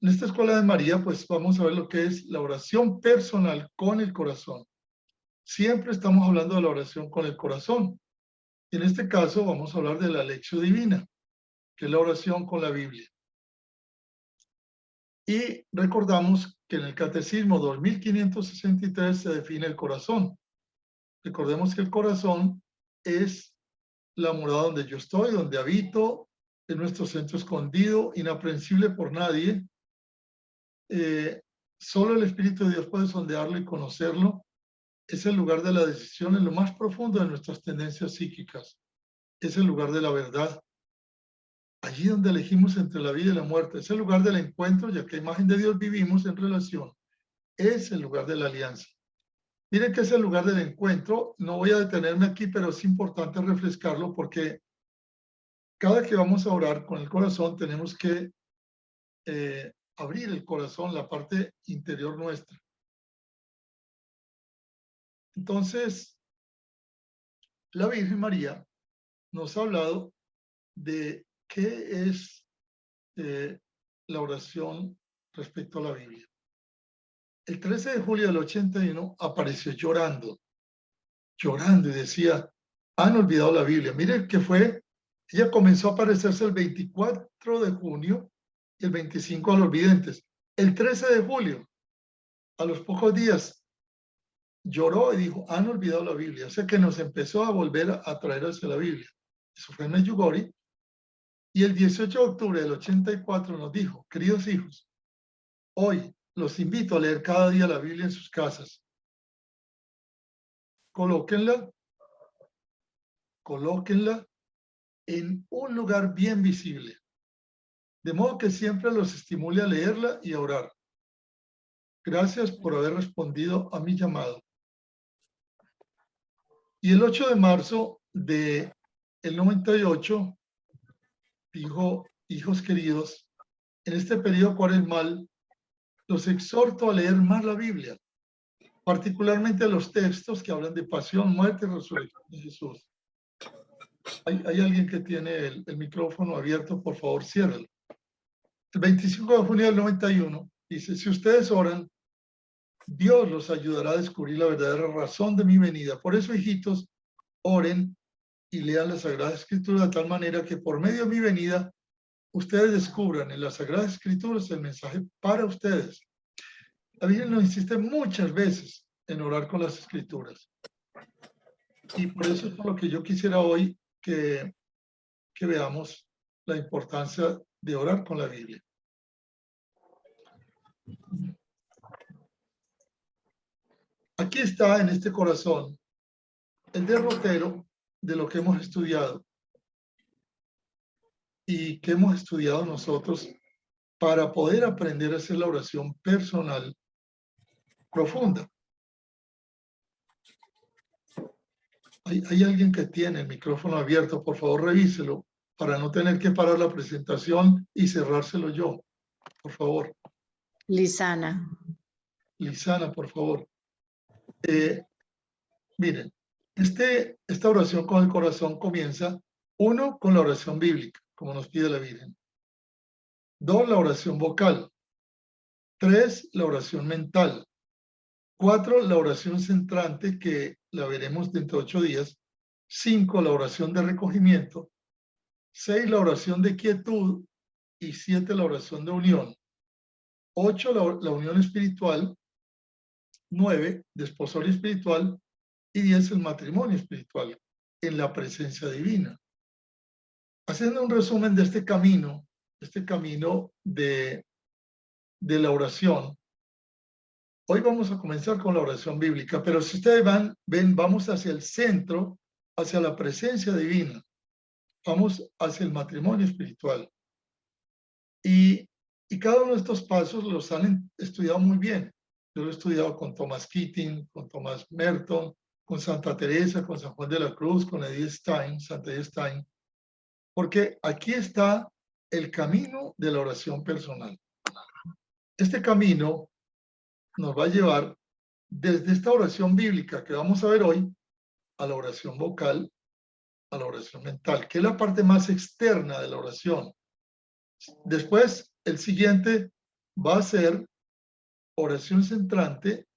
en esta escuela de María, pues vamos a ver lo que es la oración personal con el corazón. Siempre estamos hablando de la oración con el corazón. Y en este caso vamos a hablar de la lección divina, que es la oración con la Biblia. Y recordamos que en el Catecismo 2563 se define el corazón. Recordemos que el corazón es la morada donde yo estoy, donde habito, es nuestro centro escondido, inaprensible por nadie. Solo el Espíritu de Dios puede sondearlo y conocerlo. Es el lugar de la decisión en lo más profundo de nuestras tendencias psíquicas. Es el lugar de la verdad. Allí donde elegimos entre la vida y la muerte. Es el lugar del encuentro, ya que a imagen de Dios vivimos en relación. Es el lugar de la alianza. Miren que es el lugar del encuentro. No voy a detenerme aquí, pero es importante refrescarlo porque cada que vamos a orar con el corazón tenemos que abrir el corazón, la parte interior nuestra. Entonces, la Virgen María nos ha hablado de qué es la oración respecto a la Biblia. El 13 de julio del 81 apareció llorando y decía, han olvidado la Biblia. Miren que fue, ella comenzó a aparecerse el 24 de junio y el 25 a los videntes. El 13 de julio, a los pocos días, lloró y dijo, han olvidado la Biblia. O sea que nos empezó a volver a traer hacia la Biblia. Eso fue en Medjugorje. Y el 18 de octubre del 84 nos dijo, queridos hijos, hoy los invito a leer cada día la Biblia en sus casas. Colóquenla en un lugar bien visible, de modo que siempre los estimule a leerla y a orar. Gracias por haber respondido a mi llamado. Y el 8 de marzo del 98 dijo, hijos queridos, en este periodo cuaresmal los exhorto a leer más la Biblia, particularmente los textos que hablan de pasión, muerte y resurrección de Jesús. Hay alguien que tiene el micrófono abierto, por favor, ciérralo. El 25 de junio del 91 dice, si ustedes oran, Dios los ayudará a descubrir la verdadera razón de mi venida. Por eso, hijitos, oren y lean la Sagrada Escritura de tal manera que por medio de mi venida, ustedes descubran en las Sagradas Escrituras el mensaje para ustedes. La Virgen nos insiste muchas veces en orar con las Escrituras. Y por eso es por lo que yo quisiera hoy que veamos la importancia de orar con la Biblia. Aquí está en este corazón el derrotero de lo que hemos estudiado y que hemos estudiado nosotros para poder aprender a hacer la oración personal profunda. Hay alguien que tiene el micrófono abierto, por favor revíselo para no tener que parar la presentación y cerrárselo yo, por favor. Lisana. Lisana, por favor. Miren, esta oración con el corazón comienza, 1, con la oración bíblica, como nos pide la Virgen. 2, la oración vocal. 3, la oración mental. 4, la oración centrante, que la veremos dentro de 8 días. 5, la oración de recogimiento. 6, la oración de quietud. Y 7, la oración de unión. 8, la unión espiritual. 9, desposorio espiritual. Y 10, el matrimonio espiritual en la presencia divina. Haciendo un resumen de este camino de la oración, hoy vamos a comenzar con la oración bíblica, pero si ustedes ven, vamos hacia el centro, hacia la presencia divina, vamos hacia el matrimonio espiritual. Y cada uno de estos pasos los han estudiado muy bien. Yo lo he estudiado con Thomas Keating, con Thomas Merton, con Santa Teresa, con San Juan de la Cruz, con Edith Stein, Santa Edith Stein, porque aquí está el camino de la oración personal. Este camino nos va a llevar desde esta oración bíblica que vamos a ver hoy a la oración vocal, a la oración mental, que es la parte más externa de la oración. Después, el siguiente va a ser oración centrante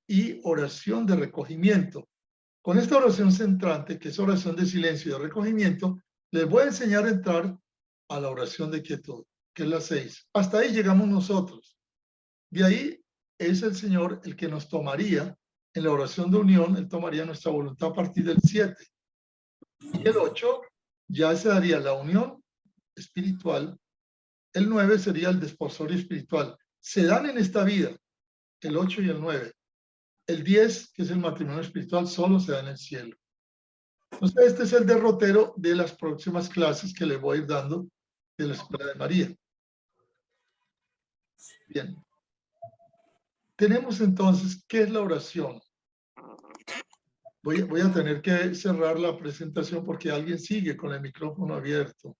y oración de recogimiento. Con esta oración centrante, que es oración de silencio y de recogimiento, les voy a enseñar a entrar a la oración de quietud, que es la 6. Hasta ahí llegamos nosotros. De ahí es el Señor el que nos tomaría en la oración de unión, Él tomaría nuestra voluntad a partir del 7. Y el 8 ya se daría la unión espiritual. El 9 sería el desposorio espiritual. Se dan en esta vida, el 8 y el 9. El 10, que es el matrimonio espiritual, solo se da en el cielo. Entonces, este es el derrotero de las próximas clases que les voy a ir dando de la Escuela de María. Bien. Tenemos entonces, ¿qué es la oración? Voy a tener que cerrar la presentación porque alguien sigue con el micrófono abierto.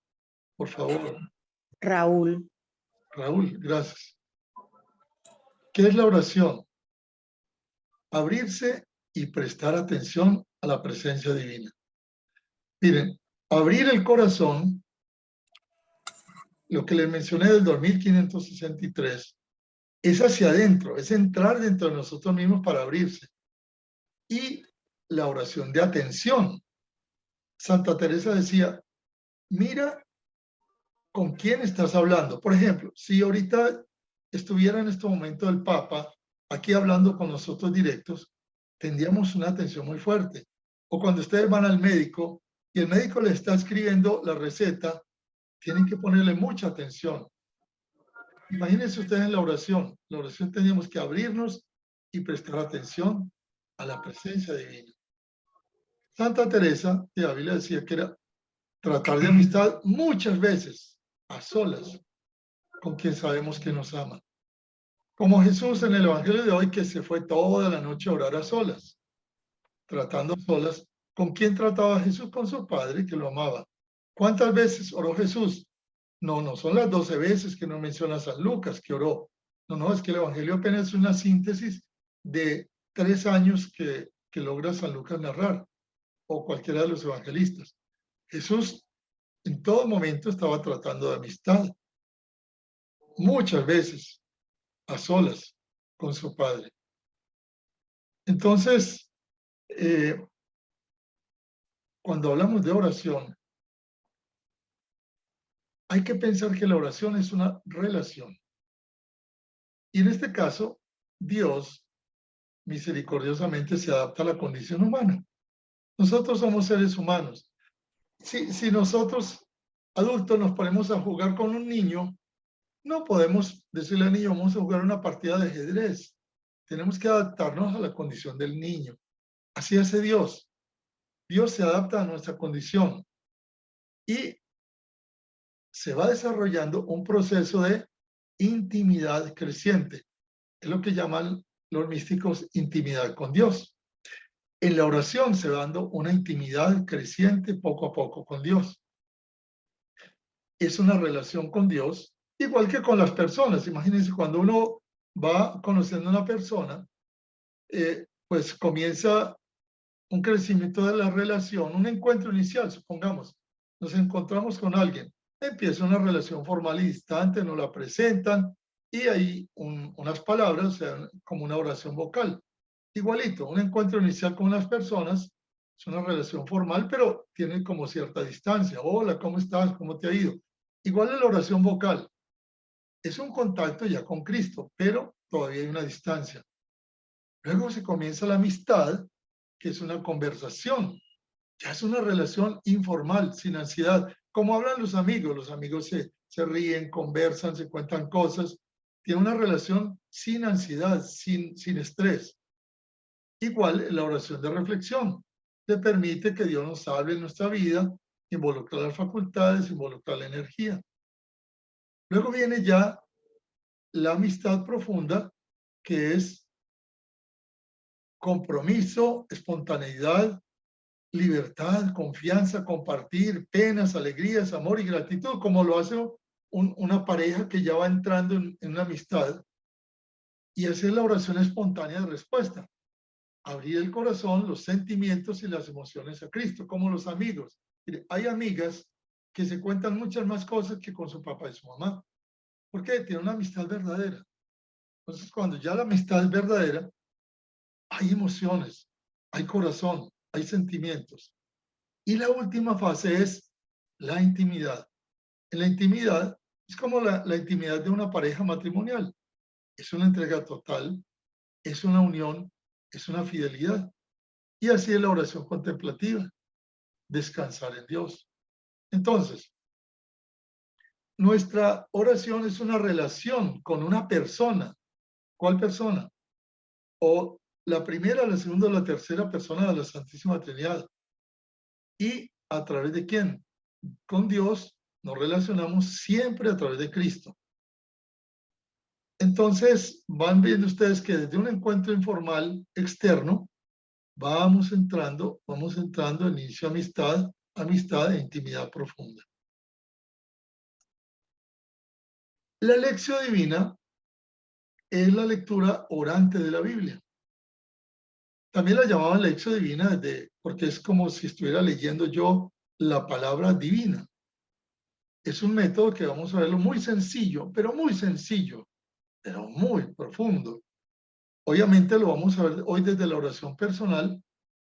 Por favor. Raúl. Raúl, gracias. ¿Qué es la oración? Abrirse y prestar atención a la presencia divina. Miren, abrir el corazón, lo que les mencioné del 2563, es hacia adentro, es entrar dentro de nosotros mismos para abrirse. Y la oración de atención. Santa Teresa decía, mira con quién estás hablando. Por ejemplo, si ahorita estuviera en este momento el Papa aquí hablando con nosotros directos, tendríamos una atención muy fuerte. O cuando ustedes van al médico y el médico le está escribiendo la receta, tienen que ponerle mucha atención. Imagínense ustedes en la oración. La oración teníamos que abrirnos y prestar atención a la presencia divina. Santa Teresa de Ávila decía que era tratar de amistad muchas veces, a solas, con quien sabemos que nos ama. Como Jesús en el Evangelio de hoy, que se fue toda la noche a orar a solas, tratando solas. ¿Con quién trataba Jesús? Con su Padre, que lo amaba. ¿Cuántas veces oró Jesús? No son las 12 veces que nos menciona San Lucas que oró. No, es que el Evangelio apenas es una síntesis de 3 años que logra San Lucas narrar, o cualquiera de los evangelistas. Jesús en todo momento estaba tratando de amistad, muchas veces a solas con su Padre. Entonces, cuando hablamos de oración, hay que pensar que la oración es una relación. Y en este caso, Dios misericordiosamente se adapta a la condición humana. Nosotros somos seres humanos. Si nosotros, adultos, nos ponemos a jugar con un niño, no podemos decirle al niño, vamos a jugar una partida de ajedrez. Tenemos que adaptarnos a la condición del niño. Así hace Dios. Dios se adapta a nuestra condición y se va desarrollando un proceso de intimidad creciente. Es lo que llaman los místicos intimidad con Dios. En la oración se va dando una intimidad creciente poco a poco con Dios. Es una relación con Dios, igual que con las personas. Imagínense, cuando uno va conociendo a una persona, pues comienza un crecimiento de la relación, un encuentro inicial, supongamos. Nos encontramos con alguien, empieza una relación formal y distante, nos la presentan y hay unas palabras, o sea, como una oración vocal. Igualito, un encuentro inicial con las personas es una relación formal, pero tiene como cierta distancia. Hola, ¿cómo estás? ¿Cómo te ha ido? Igual en la oración vocal. Es un contacto ya con Cristo, pero todavía hay una distancia. Luego se comienza la amistad, que es una conversación. Ya es una relación informal, sin ansiedad. Como hablan los amigos se ríen, conversan, se cuentan cosas. Tiene una relación sin ansiedad, sin estrés. Igual la oración de reflexión. Te permite que Dios nos hable en nuestra vida, involucra las facultades, involucra la energía. Luego viene ya la amistad profunda, que es compromiso, espontaneidad, libertad, confianza, compartir, penas, alegrías, amor y gratitud, como lo hace una pareja que ya va entrando en una amistad. Y esa es la oración espontánea de respuesta. Abrir el corazón, los sentimientos y las emociones a Cristo, como los amigos. Mire, hay amigas que se cuentan muchas más cosas que con su papá y su mamá. Porque tiene una amistad verdadera. Entonces, cuando ya la amistad es verdadera, hay emociones, hay corazón, hay sentimientos. Y la última fase es la intimidad. En la intimidad es como la intimidad de una pareja matrimonial. Es una entrega total, es una unión, es una fidelidad. Y así es la oración contemplativa, descansar en Dios. Entonces, nuestra oración es una relación con una persona. ¿Cuál persona? O la primera, la segunda o la tercera persona de la Santísima Trinidad. ¿Y a través de quién? Con Dios nos relacionamos siempre a través de Cristo. Entonces, van viendo ustedes que desde un encuentro informal externo, vamos entrando en inicio amistad, amistad e intimidad profunda. La lección divina es la lectura orante de la Biblia. También la llamaban lección divina porque es como si estuviera leyendo yo la palabra divina. Es un método que vamos a verlo muy sencillo, pero muy profundo. Obviamente lo vamos a ver hoy desde la oración personal,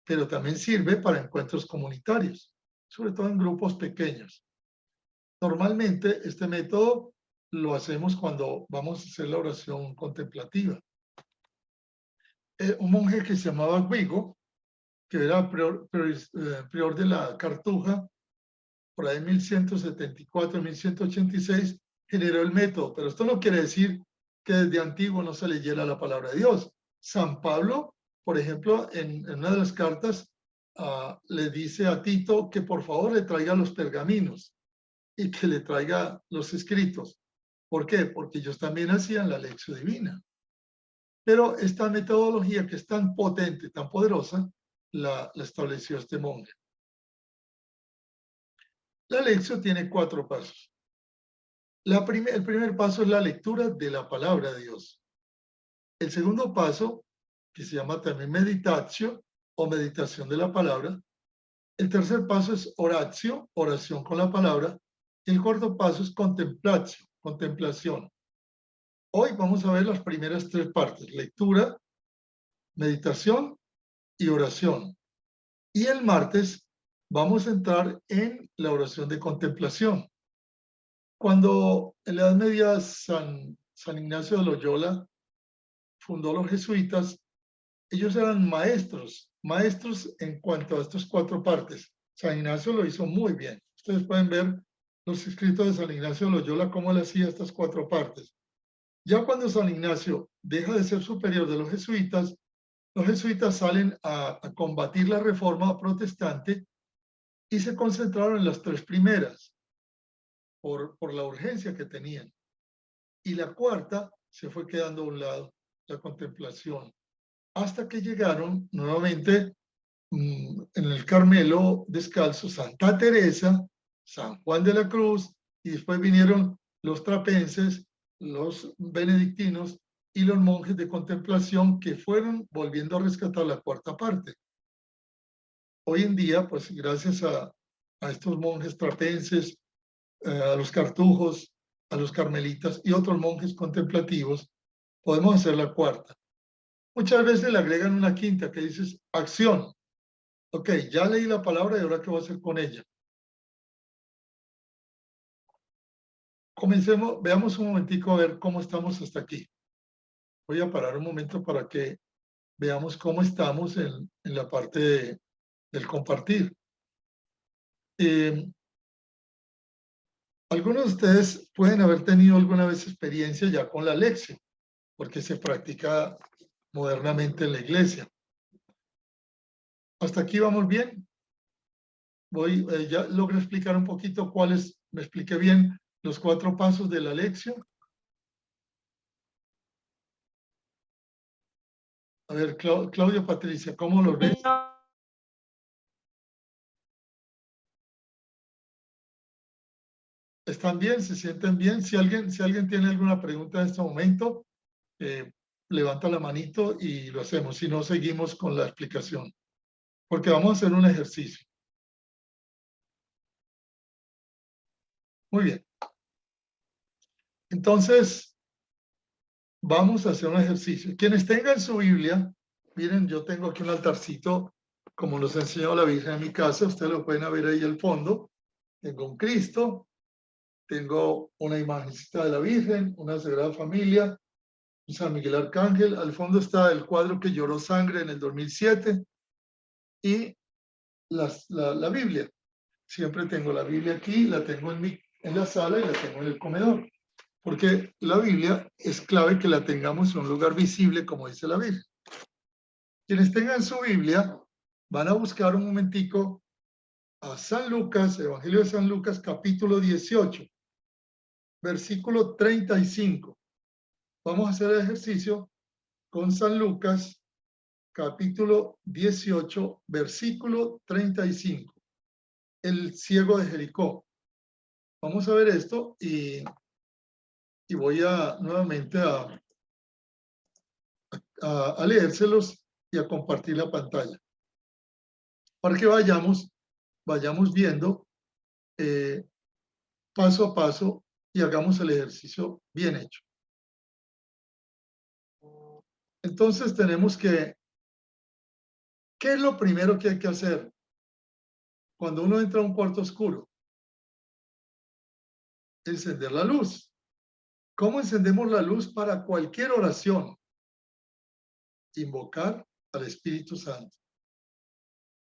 pero también sirve para encuentros comunitarios, sobre todo en grupos pequeños. Normalmente este método lo hacemos cuando vamos a hacer la oración contemplativa. Un monje que se llamaba Guigo, que era prior de la Cartuja, por ahí en 1174, 1186, generó el método. Pero esto no quiere decir que desde antiguo no se leyera la palabra de Dios. San Pablo, por ejemplo, en una de las cartas, le dice a Tito que por favor le traiga los pergaminos y que le traiga los escritos. ¿Por qué? Porque ellos también hacían la lección divina. Pero esta metodología que es tan potente, tan poderosa, la estableció este monje. La lección tiene 4 pasos. El primer paso es la lectura de la palabra de Dios. El segundo paso, que se llama también meditatio o meditación de la palabra. El tercer paso es oratio, oración con la palabra. Y el cuarto paso es contemplatio, contemplación. Hoy vamos a ver las primeras 3 partes: lectura, meditación y oración. Y el martes vamos a entrar en la oración de contemplación. Cuando en la Edad Media San Ignacio de Loyola fundó los jesuitas, ellos eran maestros en cuanto a estas 4 partes. San Ignacio lo hizo muy bien. Ustedes pueden ver los escritos de San Ignacio de Loyola, cómo él hacía estas 4 partes. Ya cuando San Ignacio deja de ser superior de los jesuitas salen a combatir la reforma protestante y se concentraron en las 3 primeras por la urgencia que tenían. Y la cuarta se fue quedando a un lado, la contemplación, hasta que llegaron nuevamente en el Carmelo descalzo Santa Teresa, San Juan de la Cruz, y después vinieron los trapenses, los benedictinos y los monjes de contemplación, que fueron volviendo a rescatar la 4ª parte. Hoy en día, pues gracias a estos monjes trapenses, a los cartujos, a los carmelitas y otros monjes contemplativos, podemos hacer la 4ª. Muchas veces le agregan una 5ª que dice acción. Ok, ya leí la palabra y ahora qué voy a hacer con ella. Comencemos, veamos un momentico a ver cómo estamos hasta aquí. Voy a parar un momento para que veamos cómo estamos en la parte del compartir. Algunos de ustedes pueden haber tenido alguna vez experiencia ya con la lección, porque se practica modernamente en la iglesia. ¿Hasta aquí vamos bien? Ya logré explicar un poquito cuáles, me expliqué bien los 4 pasos de la lección. A ver, Claudia, Patricia, ¿cómo los ves? ¿Están bien? ¿Se sienten bien? Si alguien tiene alguna pregunta en este momento, levanta la manito y lo hacemos. Si no, seguimos con la explicación, porque vamos a hacer un ejercicio. Muy bien. Entonces, vamos a hacer un ejercicio. Quienes tengan su Biblia, miren, yo tengo aquí un altarcito, como nos enseñó la Virgen en mi casa, ustedes lo pueden ver ahí al fondo. Tengo un Cristo, tengo una imagencita de la Virgen, una Sagrada Familia, un San Miguel Arcángel. Al fondo está el cuadro que lloró sangre en el 2007 y la Biblia. Siempre tengo la Biblia aquí, la tengo en la sala y la tengo en el comedor. Porque la Biblia es clave que la tengamos en un lugar visible, como dice la Virgen. Quienes tengan su Biblia van a buscar un momentico a San Lucas, Evangelio de San Lucas, capítulo 18, versículo 35. Vamos a hacer el ejercicio con San Lucas, capítulo 18, versículo 35. El ciego de Jericó. Vamos a ver esto y voy a nuevamente a leérselos y a compartir la pantalla para que vayamos viendo paso a paso y hagamos el ejercicio bien hecho. Entonces tenemos que, ¿qué es lo primero que hay que hacer cuando uno entra a un cuarto oscuro? Encender la luz. ¿Cómo encendemos la luz para cualquier oración? Invocar al Espíritu Santo.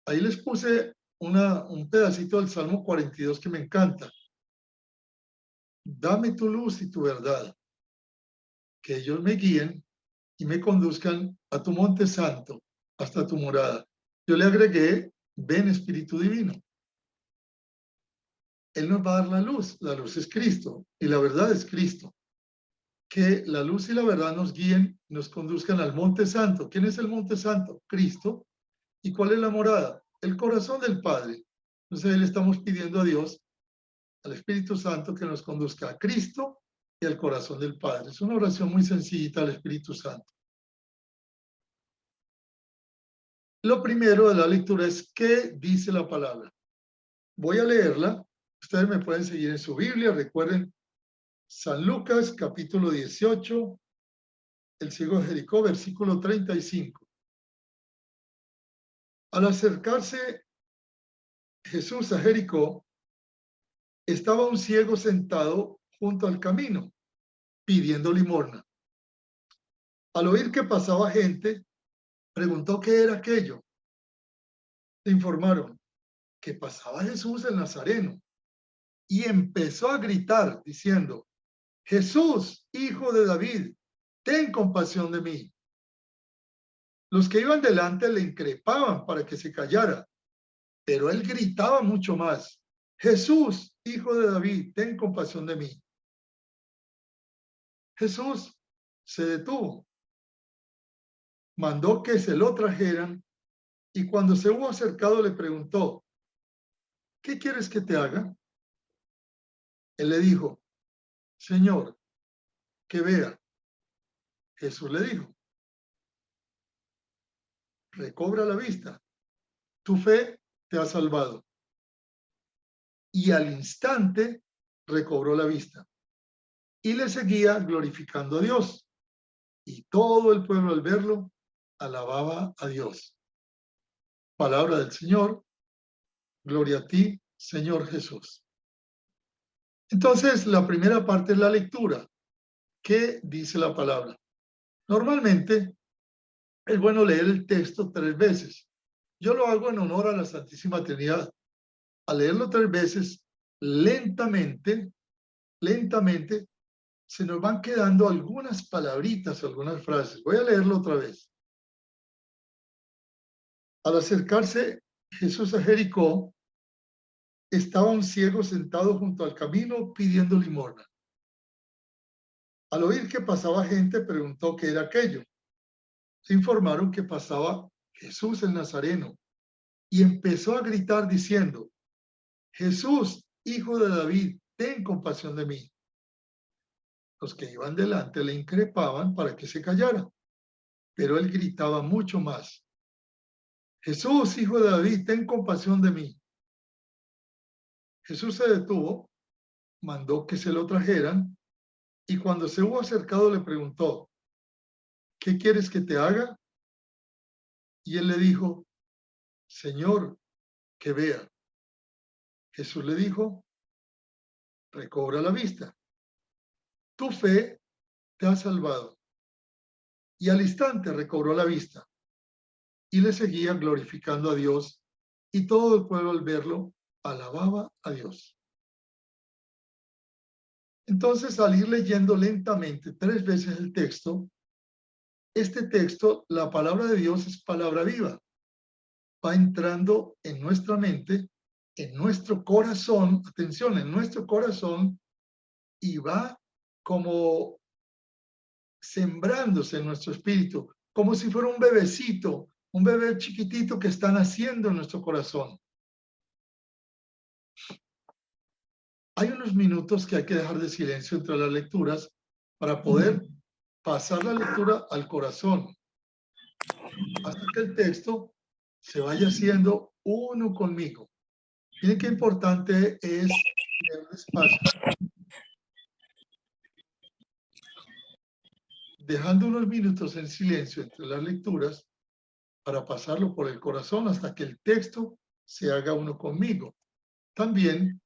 Ahí les puse un pedacito del Salmo 42 que me encanta. Dame tu luz y tu verdad, que ellos me guíen y me conduzcan a tu monte santo, hasta tu morada. Yo le agregué, ven Espíritu Divino. Él nos va a dar la luz es Cristo y la verdad es Cristo. Que la luz y la verdad nos guíen, nos conduzcan al monte santo. ¿Quién es el monte santo? Cristo. ¿Y cuál es la morada? El corazón del Padre. Entonces le estamos pidiendo a Dios, al Espíritu Santo, que nos conduzca a Cristo y al corazón del Padre. Es una oración muy sencillita al Espíritu Santo. Lo primero de la lectura es ¿qué dice la palabra? Voy a leerla. Ustedes me pueden seguir en su Biblia. Recuerden, San Lucas, capítulo 18, el ciego de Jericó, versículo 35. Al acercarse Jesús a Jericó, estaba un ciego sentado junto al camino, pidiendo limosna. Al oír que pasaba gente, preguntó qué era aquello. Le informaron que pasaba Jesús el Nazareno y empezó a gritar diciendo: Jesús, hijo de David, ten compasión de mí. Los que iban delante le increpaban para que se callara, pero él gritaba mucho más: Jesús, hijo de David, ten compasión de mí. Jesús se detuvo, mandó que se lo trajeran y cuando se hubo acercado le preguntó: ¿qué quieres que te haga? Él le dijo: Señor, que vea. Jesús le dijo: recobra la vista, tu fe te ha salvado. Y al instante recobró la vista y le seguía glorificando a Dios. Y todo el pueblo al verlo alababa a Dios. Palabra del Señor. Gloria a ti, Señor Jesús. Entonces, la primera parte es la lectura. ¿Qué dice la palabra? Normalmente es bueno leer el texto 3 veces. Yo lo hago en honor a la Santísima Trinidad. Al leerlo 3 veces, lentamente, se nos van quedando algunas palabritas, algunas frases. Voy a leerlo otra vez. Al acercarse Jesús a Jericó, estaba un ciego sentado junto al camino pidiendo limosna. Al oír que pasaba gente, preguntó qué era aquello. Se informaron que pasaba Jesús el Nazareno y empezó a gritar diciendo: Jesús, hijo de David, ten compasión de mí. Los que iban delante le increpaban para que se callara, pero él gritaba mucho más: Jesús, hijo de David, ten compasión de mí. Jesús se detuvo, mandó que se lo trajeran Y cuando se hubo acercado le preguntó, ¿qué quieres que te haga? Y él le dijo, Señor, que vea. Jesús le dijo, recobra la vista. Tu fe te ha salvado. Y al instante recobró la vista y le seguía glorificando a Dios, y todo el pueblo al verlo alababa a Dios. Entonces, al ir leyendo lentamente 3 veces el texto, este texto, la palabra de Dios es palabra viva. Va entrando en nuestra mente, en nuestro corazón, atención, en nuestro corazón, y va como sembrándose en nuestro espíritu, como si fuera un bebecito, un bebé chiquitito que está naciendo en nuestro corazón. Hay unos minutos que hay que dejar de silencio entre las lecturas para poder pasar la lectura al corazón, hasta que el texto se vaya haciendo uno conmigo. Miren qué importante es leer despacio, dejando unos minutos en silencio entre las lecturas para pasarlo por el corazón hasta que el texto se haga uno conmigo. También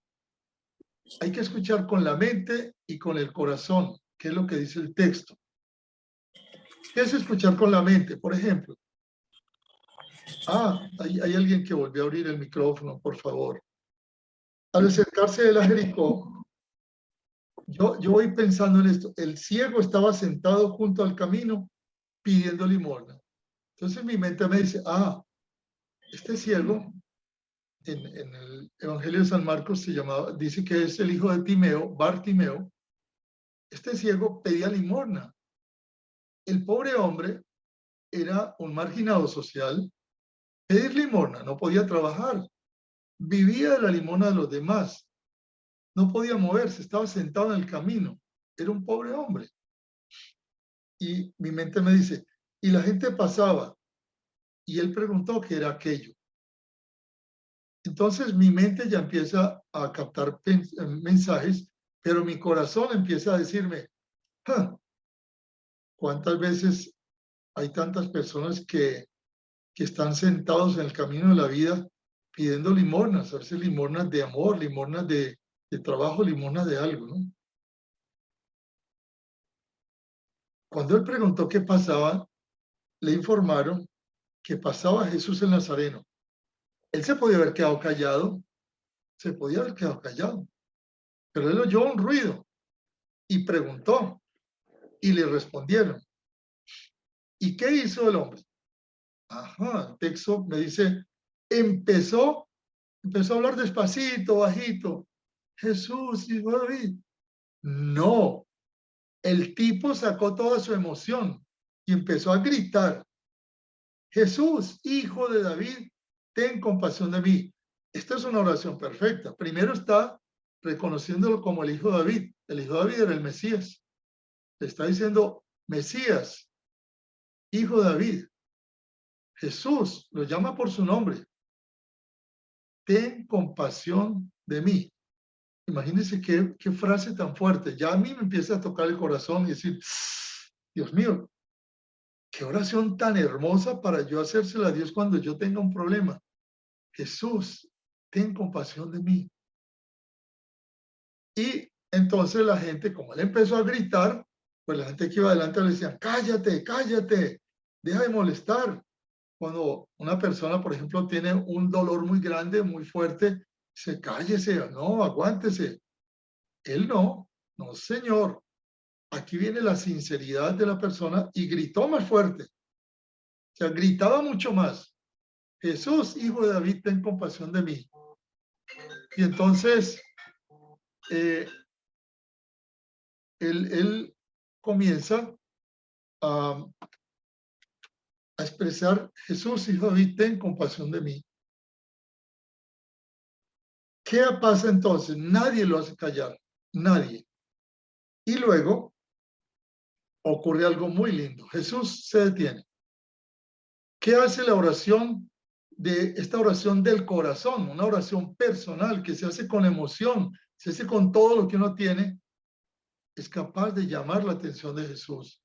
hay que escuchar con la mente y con el corazón, que es lo que dice el texto. ¿Qué es escuchar con la mente? Por ejemplo, hay alguien que volvió a abrir el micrófono, por favor. Al acercarse de la Jericó, yo voy pensando en esto. El ciego estaba sentado junto al camino pidiendo limosna. Entonces mi mente me dice, este ciego, en el Evangelio de San Marcos dice que es el hijo de Timeo, Bartimeo. Este ciego pedía limosna. El pobre hombre era un marginado social. Pedir limosna, no podía trabajar. Vivía de la limosna de los demás. No podía moverse, estaba sentado en el camino. Era un pobre hombre. Y mi mente me dice, y la gente pasaba. Y él preguntó qué era aquello. Entonces mi mente ya empieza a captar mensajes, pero mi corazón empieza a decirme, ¿cuántas veces hay tantas personas que están sentados en el camino de la vida pidiendo limosnas, a veces limosnas de amor, limosnas de trabajo, limosnas de algo, ¿no? Cuando él preguntó qué pasaba, le informaron que pasaba Jesús el Nazareno. Él se podía haber quedado callado, pero él oyó un ruido y preguntó y le respondieron. ¿Y qué hizo el hombre? El texto me dice, empezó a hablar despacito, bajito. Jesús, hijo de David. No, el tipo sacó toda su emoción y empezó a gritar, Jesús, hijo de David, ten compasión de mí. Esta es una oración perfecta. Primero está reconociéndolo como el hijo de David. El hijo de David era el Mesías. Le está diciendo, Mesías, hijo de David. Jesús lo llama por su nombre. Ten compasión de mí. Imagínense qué frase tan fuerte. Ya a mí me empieza a tocar el corazón y decir, Dios mío, qué oración tan hermosa para yo hacérsela a Dios cuando yo tenga un problema. Jesús, ten compasión de mí. Y entonces la gente, como él empezó a gritar, pues la gente que iba adelante le decía, cállate, cállate, deja de molestar. Cuando una persona, por ejemplo, tiene un dolor muy grande, muy fuerte, se cállese, no, aguántese. Él no, señor. Aquí viene la sinceridad de la persona y gritó más fuerte. O sea, gritaba mucho más. Jesús, hijo de David, ten compasión de mí. Y entonces, él comienza a expresar, Jesús, hijo de David, ten compasión de mí. ¿Qué pasa entonces? Nadie lo hace callar, nadie. Y luego ocurre algo muy lindo. Jesús se detiene. ¿Qué hace la oración esta oración del corazón? Una oración personal que se hace con emoción, se hace con todo lo que uno tiene. es capaz de llamar la atención de Jesús.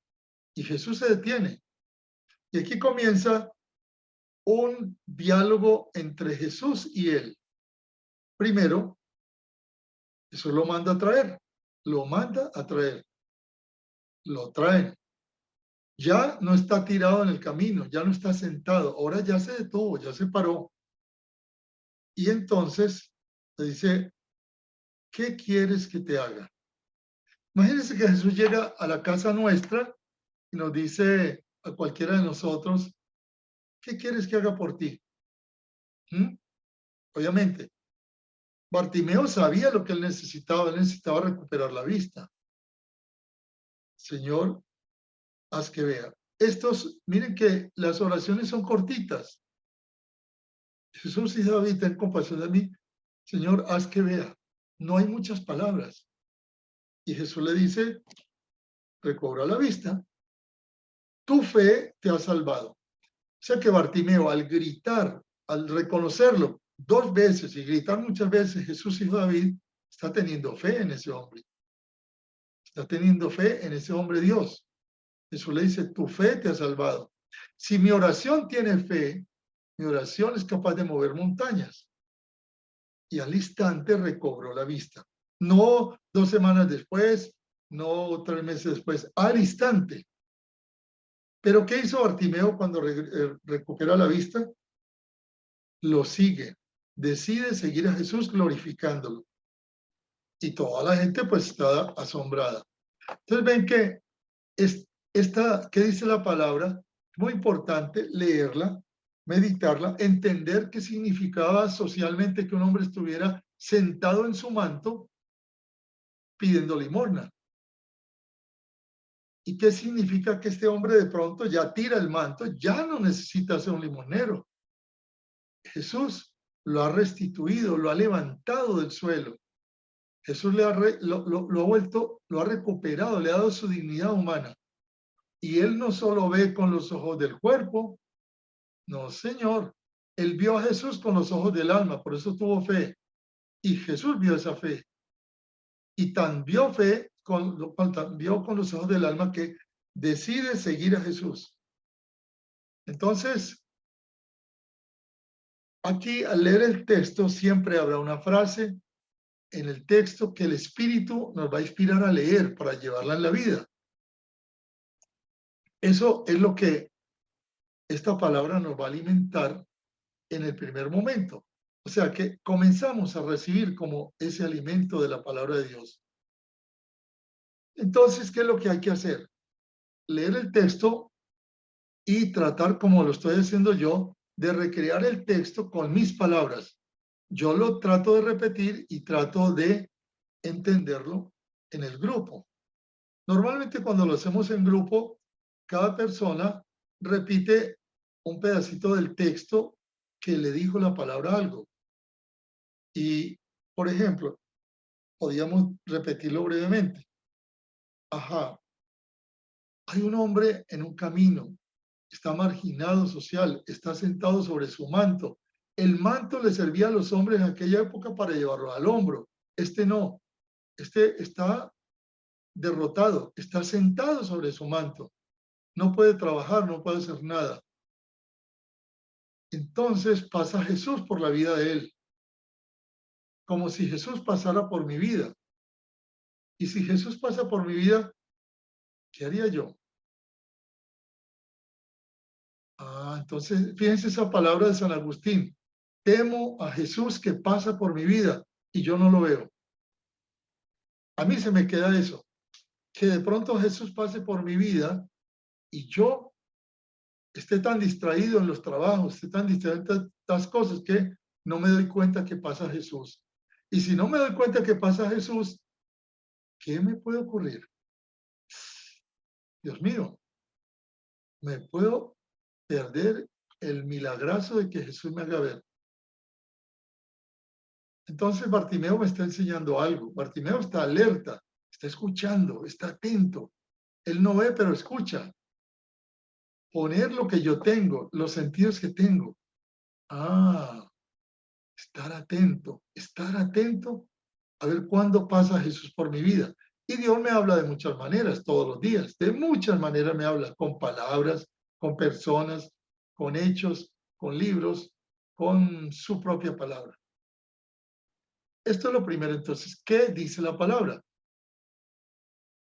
Y Jesús se detiene. Y aquí comienza un diálogo entre Jesús y él. Primero, Jesús lo manda a traer. Lo manda a traer. Lo traen. Ya no está tirado en el camino, ya no está sentado. Ahora ya se detuvo, ya se paró. Y entonces le dice, ¿qué quieres que te haga? Imagínense que Jesús llega a la casa nuestra y nos dice a cualquiera de nosotros, ¿qué quieres que haga por ti? Obviamente, Bartimeo sabía lo que él necesitaba recuperar la vista. Señor, haz que vea. Miren que las oraciones son cortitas. Jesús y David, ten compasión de mí. Señor, haz que vea. No hay muchas palabras. Y Jesús le dice, recobra la vista. Tu fe te ha salvado. O sea que Bartimeo, al gritar, al reconocerlo 2 veces y gritar muchas veces, Jesús hijo de David, está teniendo fe en ese hombre. Está teniendo fe en ese hombre Dios. Jesús le dice, tu fe te ha salvado. Si mi oración tiene fe, mi oración es capaz de mover montañas. Y al instante recobró la vista. No 2 semanas después, no 3 meses después, al instante. Pero ¿qué hizo Bartimeo cuando recupera la vista? Lo sigue, decide seguir a Jesús glorificándolo. Y toda la gente pues está asombrada. Entonces ven que ¿qué dice la palabra? Muy importante leerla, meditarla, entender qué significaba socialmente que un hombre estuviera sentado en su manto pidiendo limosna. ¿Y qué significa que este hombre de pronto ya tira el manto, ya no necesita ser un limonero? Jesús lo ha restituido, lo ha levantado del suelo. Jesús lo ha vuelto, lo ha recuperado, le ha dado su dignidad humana. Y él no solo ve con los ojos del cuerpo, no, Señor. Él vio a Jesús con los ojos del alma, por eso tuvo fe. Y Jesús vio esa fe. Y tan vio vio con los ojos del alma que decide seguir a Jesús. Entonces, aquí al leer el texto siempre habrá una frase en el texto que el Espíritu nos va a inspirar a leer para llevarla en la vida. Eso es lo que esta palabra nos va a alimentar en el primer momento. O sea que comenzamos a recibir como ese alimento de la palabra de Dios. Entonces, ¿qué es lo que hay que hacer? Leer el texto y tratar, como lo estoy haciendo yo, de recrear el texto con mis palabras. Yo lo trato de repetir y trato de entenderlo en el grupo. Normalmente cuando lo hacemos en grupo, cada persona repite un pedacito del texto que le dijo la palabra algo. Y, por ejemplo, podríamos repetirlo brevemente. Ajá, hay un hombre en un camino, está marginado social, está sentado sobre su manto. El manto le servía a los hombres en aquella época para llevarlo al hombro. Este no, este está derrotado, está sentado sobre su manto. No puede trabajar, no puede hacer nada. Entonces pasa Jesús por la vida de él, como si Jesús pasara por mi vida. Y si Jesús pasa por mi vida, ¿qué haría yo? Entonces, fíjense esa palabra de San Agustín. Temo a Jesús que pasa por mi vida y yo no lo veo. A mí se me queda eso, que de pronto Jesús pase por mi vida y yo esté tan distraído en los trabajos, esté tan distraído en tantas cosas que no me doy cuenta que pasa Jesús. Y si no me doy cuenta que pasa Jesús, ¿qué me puede ocurrir? Dios mío, me puedo perder el milagrazo de que Jesús me haga ver. Entonces Bartimeo me está enseñando algo. Bartimeo está alerta, está escuchando, está atento. Él no ve, pero escucha. Poner lo que yo tengo, los sentidos que tengo. Estar atento a ver cuándo pasa Jesús por mi vida. Y Dios me habla de muchas maneras, todos los días. De muchas maneras me habla, con palabras, con personas, con hechos, con libros, con su propia palabra. Esto es lo primero. Entonces, ¿qué dice la palabra?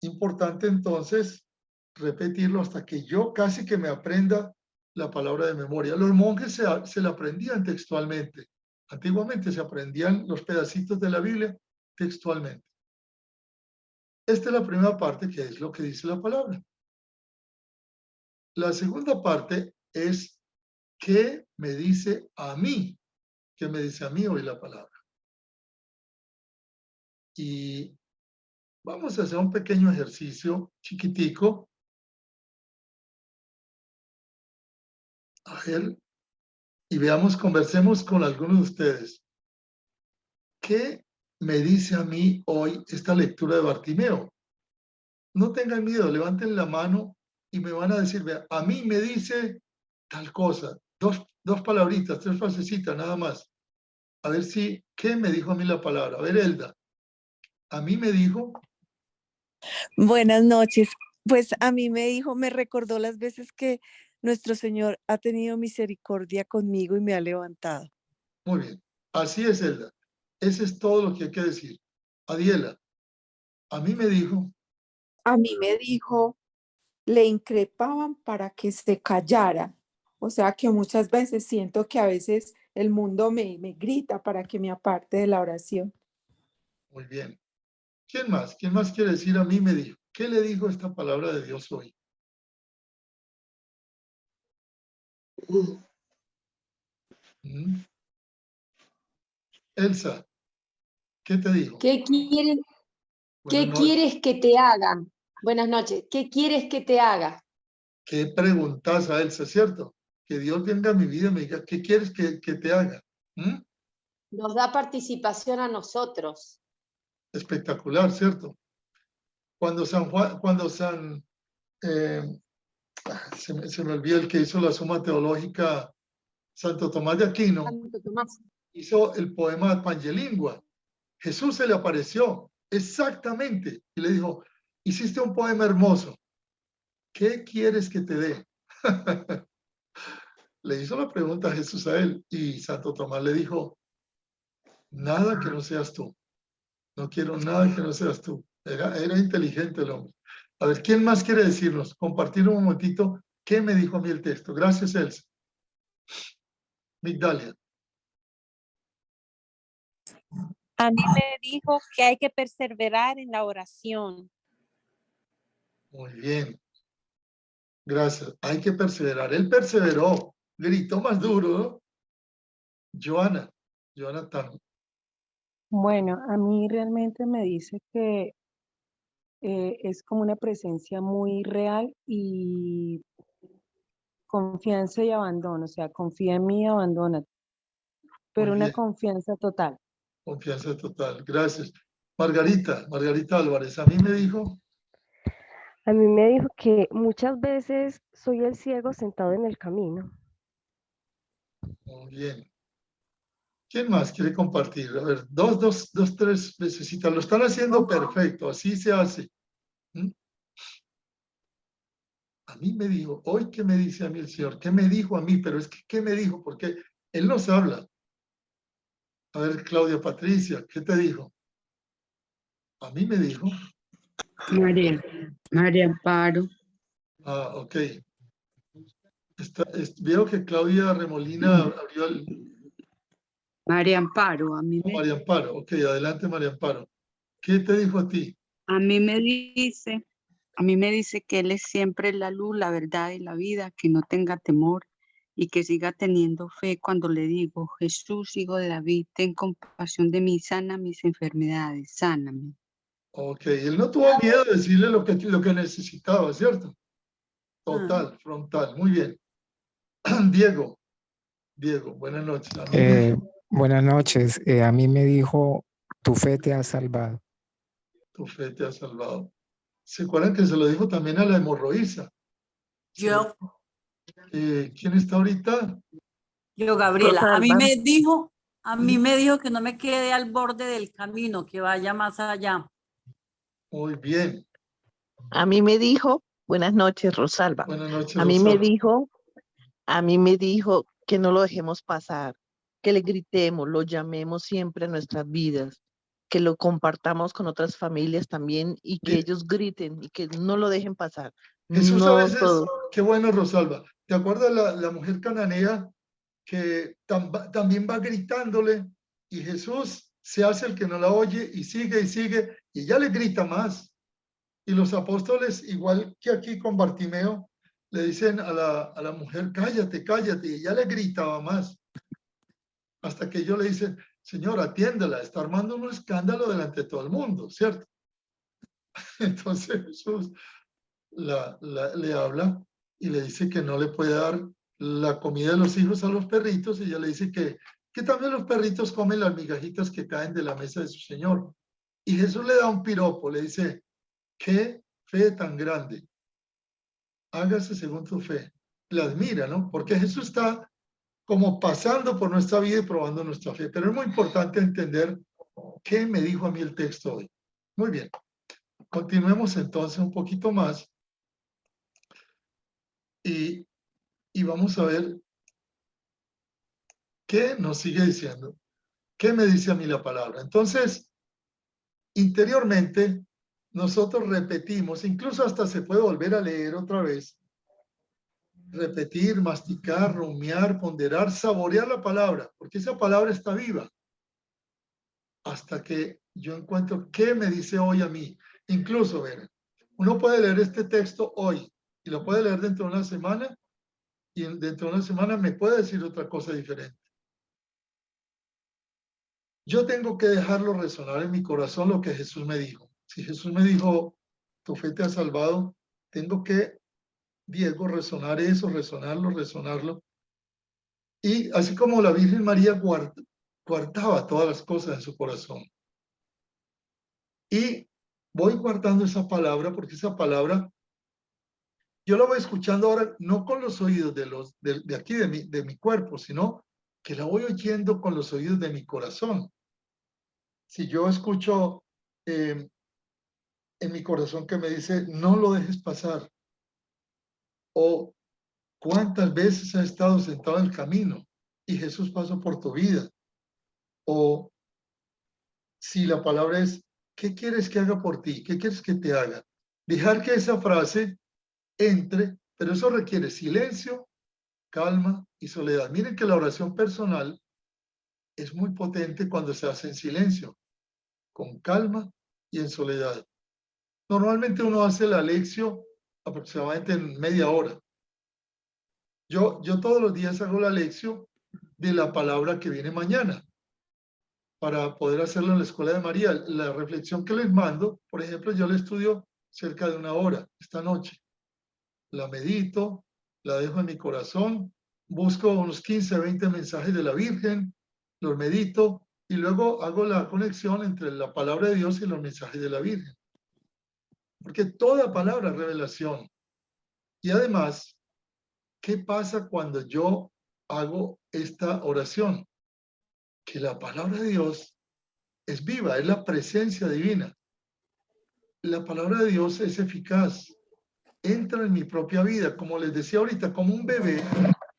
Importante entonces repetirlo hasta que yo casi que me aprenda la palabra de memoria. Los monjes se la aprendían textualmente. Antiguamente se aprendían los pedacitos de la Biblia textualmente. Esta es la primera parte, que es lo que dice la palabra. La segunda parte es qué me dice a mí, qué me dice a mí hoy la palabra. Y vamos a hacer un pequeño ejercicio chiquitico. A ver, y veamos, conversemos con algunos de ustedes. ¿Qué me dice a mí hoy esta lectura de Bartimeo? No tengan miedo, levanten la mano y me van a decir, vea, a mí me dice tal cosa, dos palabritas, tres frasecitas, nada más. A ver si, ¿qué me dijo a mí la palabra? A ver, Elda, a mí me dijo, Buenas noches. Pues a mí me dijo, me recordó las veces que nuestro Señor ha tenido misericordia conmigo y me ha levantado. muy bien, así es, Elda. Ese es todo lo que hay que decir. Adiela, a mí me dijo, A mí me dijo, le increpaban para que se callara. O sea que muchas veces siento que a veces el mundo me grita para que me aparte de la oración. muy bien. ¿Quién más? ¿Quién más quiere decir a mí me dijo? ¿Qué le dijo esta palabra de Dios hoy? ¿Mm? Elsa, ¿qué te dijo? ¿Qué quieres, Buenas qué noches. quieres que te haga? Buenas noches. ¿Qué quieres que te haga? ¿Qué preguntas a Elsa, cierto? Que Dios venga a mi vida y me diga, ¿qué quieres que te haga? ¿Mm? Nos da participación a nosotros. Espectacular, ¿cierto? Cuando se me olvidó el que hizo la suma teológica, Santo Tomás de Aquino, Santo Tomás. hizo el poema Pangelingua. Jesús se le apareció exactamente y le dijo, hiciste un poema hermoso, ¿qué quieres que te dé? Le hizo la pregunta a Jesús a él y Santo Tomás le dijo, nada que no seas tú. No quiero nada que no seas tú. Era inteligente el hombre. A ver, ¿quién más quiere decirnos? Compartir un momentito. ¿Qué me dijo a mí el texto? Gracias, Elsa. Migdalia. A mí me dijo que hay que perseverar en la oración. Muy bien. Gracias. Hay que perseverar. Él perseveró. Gritó más duro, ¿no? Joana. Joana también. Bueno, a mí realmente me dice que es como una presencia muy real y confianza y abandono, o sea, confía en mí, abandona, pero Muy una bien. confianza total. Confianza total. Gracias. Margarita Álvarez. A mí me dijo, A mí me dijo que muchas veces soy el ciego sentado en el camino. muy bien. ¿Quién más quiere compartir? A ver, tres veces. Lo están haciendo perfecto. Así se hace. ¿Mm? A mí me dijo, hoy qué me dice a mí el Señor, qué me dijo a mí, pero es que ¿qué me dijo? Porque Él nos habla. A ver, Claudia Patricia, ¿qué te dijo? A mí me dijo. María Amparo. Ah, ok. Veo que Claudia Remolina abrió el... María Amparo, María Amparo, ok, adelante María Amparo. ¿Qué te dijo a ti? a mí me dice que Él es siempre la luz, la verdad y la vida, que no tenga temor y que siga teniendo fe cuando le digo, Jesús, hijo de David, ten compasión de mí, sana mis enfermedades, sáname. Ok, él no tuvo miedo de decirle lo que necesitaba, ¿cierto? Total, frontal, muy bien. Diego, buenas noches. Buenas noches. A mí me dijo, tu fe te ha salvado. Tu fe te ha salvado. ¿Se acuerdan que se lo dijo también a la hemorroísa? Yo. ¿Quién está ahorita? Yo, Gabriela. A mí me dijo que no me quede al borde del camino, que vaya más allá. Muy bien. A mí me dijo, buenas noches, Rosalba. Buenas noches, A mí me Rosalba. dijo que no lo dejemos pasar, que le gritemos, lo llamemos siempre a nuestras vidas, que lo compartamos con otras familias también y que Bien. ellos griten y que no lo dejen pasar. Jesús a No veces, todos. qué bueno, Rosalba. ¿Te acuerdas la mujer cananea que también va gritándole y Jesús se hace el que no la oye y sigue y ella le grita más? Y los apóstoles, igual que aquí con Bartimeo, le dicen a la mujer, cállate, cállate, y ella le gritaba más. Hasta que ellos le dicen, Señor, atiéndela, está armando un escándalo delante de todo el mundo, ¿cierto? Entonces Jesús le habla y le dice que no le puede dar la comida de los hijos a los perritos, y ella le dice que también los perritos comen las migajitas que caen de la mesa de su Señor. Y Jesús le da un piropo, le dice, qué fe tan grande, hágase según tu fe. La admira, ¿no? Porque Jesús está como pasando por nuestra vida y probando nuestra fe. Pero es muy importante entender qué me dijo a mí el texto hoy. Muy bien. Continuemos entonces un poquito más y vamos a ver qué nos sigue diciendo. ¿Qué me dice a mí la palabra? Entonces, interiormente, nosotros repetimos, incluso hasta se puede volver a leer otra vez, repetir, masticar, rumiar, ponderar, saborear la palabra, porque esa palabra está viva, hasta que yo encuentro qué me dice hoy a mí. Incluso, ver, uno puede leer este texto hoy y lo puede leer dentro de una semana, y dentro de una semana me puede decir otra cosa diferente. Yo tengo que dejarlo resonar en mi corazón lo que Jesús me dijo. Si Jesús me dijo, tu fe te ha salvado, tengo que, Diego, resonar eso, resonarlo. Y así como la Virgen María guardaba todas las cosas en su corazón. Y voy guardando esa palabra, porque esa palabra, yo la voy escuchando ahora, no con los oídos de aquí, de mi cuerpo, sino que la voy oyendo con los oídos de mi corazón. Si yo escucho en mi corazón que me dice, no lo dejes pasar, o cuántas veces has estado sentado en el camino y Jesús pasó por tu vida, o si la palabra es, ¿qué quieres que haga por ti? ¿Qué quieres que te haga? Dejar que esa frase entre, pero eso requiere silencio, calma y soledad. Miren que la oración personal es muy potente cuando se hace en silencio, con calma y en soledad. Normalmente uno hace la lección aproximadamente en media hora. Yo todos los días hago la lección de la palabra que viene mañana para poder hacerlo en la Escuela de María. La reflexión que les mando, por ejemplo, yo la estudio cerca de una hora esta noche. La medito, la dejo en mi corazón, busco unos 15, 20 mensajes de la Virgen, los medito y luego hago la conexión entre la palabra de Dios y los mensajes de la Virgen. Porque toda palabra es revelación. Y además, ¿qué pasa cuando yo hago esta oración? Que la palabra de Dios es viva, es la presencia divina. La palabra de Dios es eficaz, entra en mi propia vida, como les decía ahorita, como un bebé.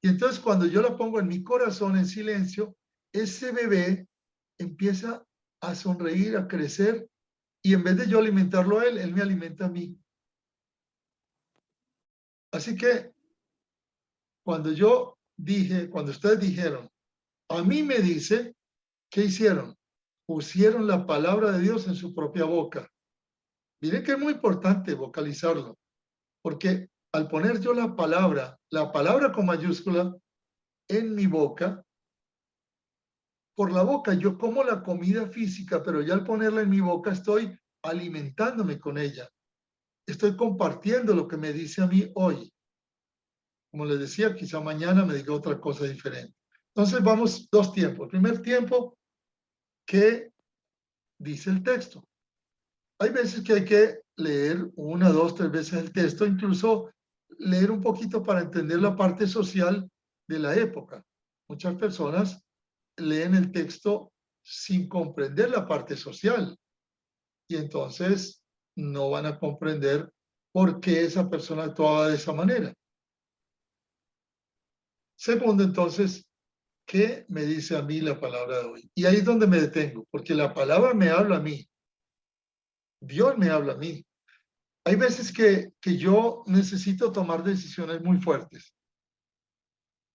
Y entonces cuando yo la pongo en mi corazón en silencio, ese bebé empieza a sonreír, a crecer, y en vez de yo alimentarlo a él, él me alimenta a mí. Así que cuando yo dije, cuando ustedes dijeron, a mí me dice, ¿qué hicieron? Pusieron la palabra de Dios en su propia boca. Miren que es muy importante vocalizarlo, porque al poner yo la palabra con mayúscula, en mi boca, por la boca yo como la comida física, pero ya al ponerla en mi boca estoy alimentándome con ella. Estoy compartiendo lo que me dice a mí hoy. Como les decía, quizá mañana me diga otra cosa diferente. Entonces vamos dos tiempos. El primer tiempo, ¿qué dice el texto? Hay veces que hay que leer una, dos, tres veces el texto, incluso leer un poquito para entender la parte social de la época. Muchas personas leen el texto sin comprender la parte social y entonces no van a comprender por qué esa persona actuaba de esa manera. Segundo, entonces, ¿qué me dice a mí la palabra de hoy? Y ahí es donde me detengo, porque la palabra me habla a mí. Dios me habla a mí. Hay veces que yo necesito tomar decisiones muy fuertes.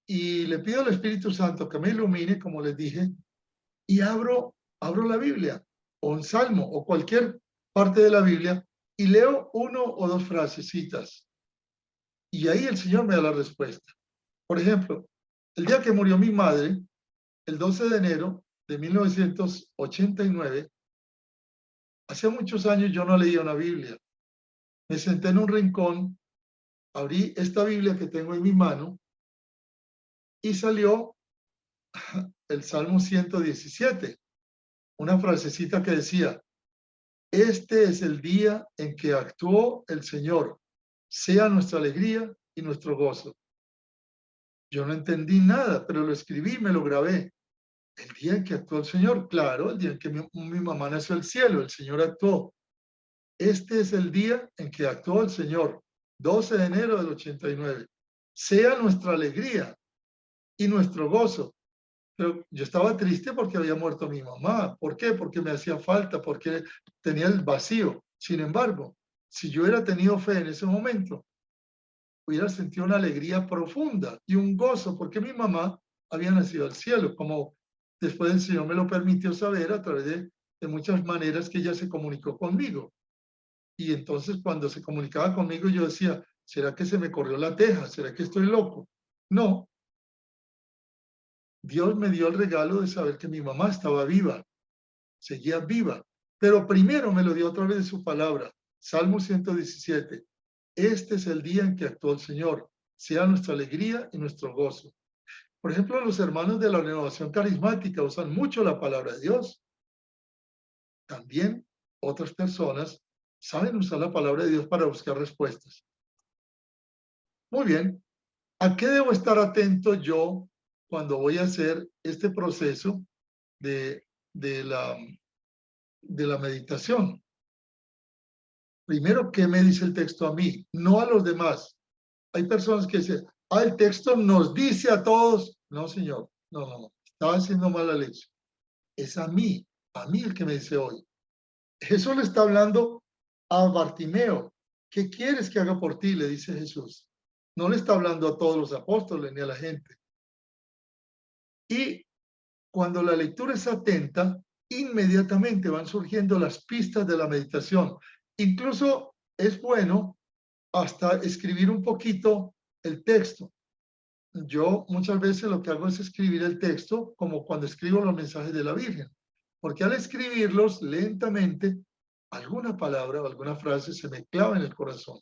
Y le pido al Espíritu Santo que me ilumine, como les dije, y abro la Biblia, o un salmo, o cualquier parte de la Biblia, y leo 1 o 2 frasecitas. Y ahí el Señor me da la respuesta. Por ejemplo, el día que murió mi madre, el 12 de enero de 1989, hace muchos años yo no leía una Biblia. Me senté en un rincón, abrí esta Biblia que tengo en mi mano y salió el Salmo 117, una frasecita que decía: este es el día en que actuó el Señor, sea nuestra alegría y nuestro gozo. Yo no entendí nada, pero lo escribí y me lo grabé. El día en que actuó el Señor, claro, el día en que mi mamá nació al cielo, el Señor actuó. Este es el día en que actuó el Señor, 12 de enero del 89. Sea nuestra alegría y nuestro gozo. Pero yo estaba triste porque había muerto mi mamá. ¿Por qué? Porque me hacía falta, porque tenía el vacío. Sin embargo, si yo hubiera tenido fe en ese momento, hubiera sentido una alegría profunda y un gozo, porque mi mamá había nacido al cielo, como después el Señor me lo permitió saber a través de muchas maneras que ella se comunicó conmigo. Y entonces cuando se comunicaba conmigo yo decía, ¿será que se me corrió la teja? ¿Será que estoy loco? No. Dios me dio el regalo de saber que mi mamá estaba viva, seguía viva, pero primero me lo dio a través de su palabra. Salmo 117. Este es el día en que actuó el Señor, sea nuestra alegría y nuestro gozo. Por ejemplo, los hermanos de la Renovación Carismática usan mucho la palabra de Dios. También otras personas saben usar la palabra de Dios para buscar respuestas. Muy bien. ¿A qué debo estar atento yo cuando voy a hacer este proceso de la meditación? Primero, ¿qué me dice el texto a mí? No a los demás. Hay personas que dicen, el texto nos dice a todos. No, señor, no. Estaba haciendo mala lección. Es a mí el que me dice hoy. Jesús le está hablando a Bartimeo. ¿Qué quieres que haga por ti? Le dice Jesús. No le está hablando a todos los apóstoles ni a la gente. Y cuando la lectura es atenta, inmediatamente van surgiendo las pistas de la meditación. Incluso es bueno hasta escribir un poquito el texto. Yo muchas veces lo que hago es escribir el texto como cuando escribo los mensajes de la Virgen, porque al escribirlos lentamente, alguna palabra o alguna frase se me clava en el corazón.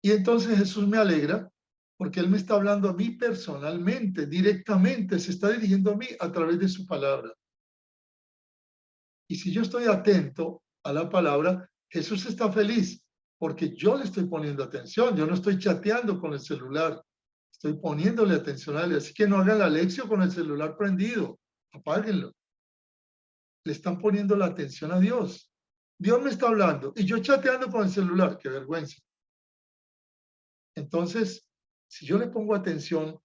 Y entonces Jesús me alegra porque Él me está hablando a mí personalmente, directamente, se está dirigiendo a mí a través de su palabra. Y si yo estoy atento a la palabra, Jesús está feliz porque yo le estoy poniendo atención, yo no estoy chateando con el celular, estoy poniéndole atención a él. Así que no hagan la lección con el celular prendido, apáguenlo. Le están poniendo la atención a Dios. Dios me está hablando y yo chateando con el celular, qué vergüenza. Entonces, si yo le pongo atención,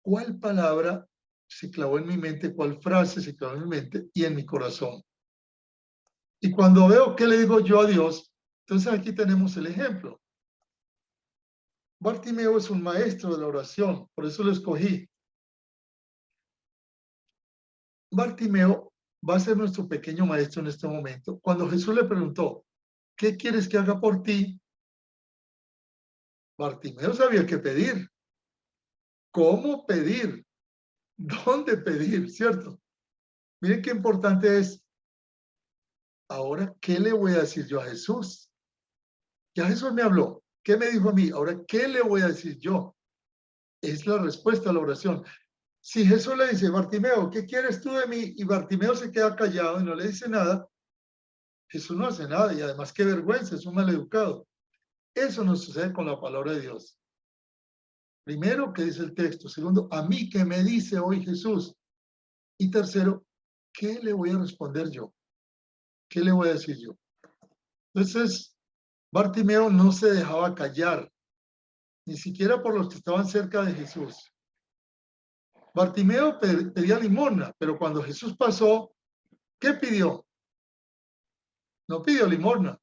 ¿cuál palabra se clavó en mi mente? ¿Cuál frase se clavó en mi mente y en mi corazón? Y cuando veo qué le digo yo a Dios, entonces aquí tenemos el ejemplo. Bartimeo es un maestro de la oración, por eso lo escogí. Bartimeo va a ser nuestro pequeño maestro en este momento. Cuando Jesús le preguntó, ¿qué quieres que haga por ti? Bartimeo sabía qué pedir. ¿Cómo pedir? ¿Dónde pedir? ¿Cierto? Miren qué importante es. Ahora, ¿qué le voy a decir yo a Jesús? Ya Jesús me habló. ¿Qué me dijo a mí? Ahora, ¿qué le voy a decir yo? Es la respuesta a la oración. Si Jesús le dice, Bartimeo, ¿qué quieres tú de mí? Y Bartimeo se queda callado y no le dice nada. Jesús no hace nada y además qué vergüenza, es un maleducado. Eso nos sucede con la palabra de Dios. Primero, ¿qué dice el texto? Segundo, a mí, ¿qué me dice hoy Jesús? Y tercero, ¿qué le voy a responder yo? ¿Qué le voy a decir yo? Entonces, Bartimeo no se dejaba callar, ni siquiera por los que estaban cerca de Jesús. Bartimeo pedía limosna, pero cuando Jesús pasó, ¿qué pidió? No pidió limosna.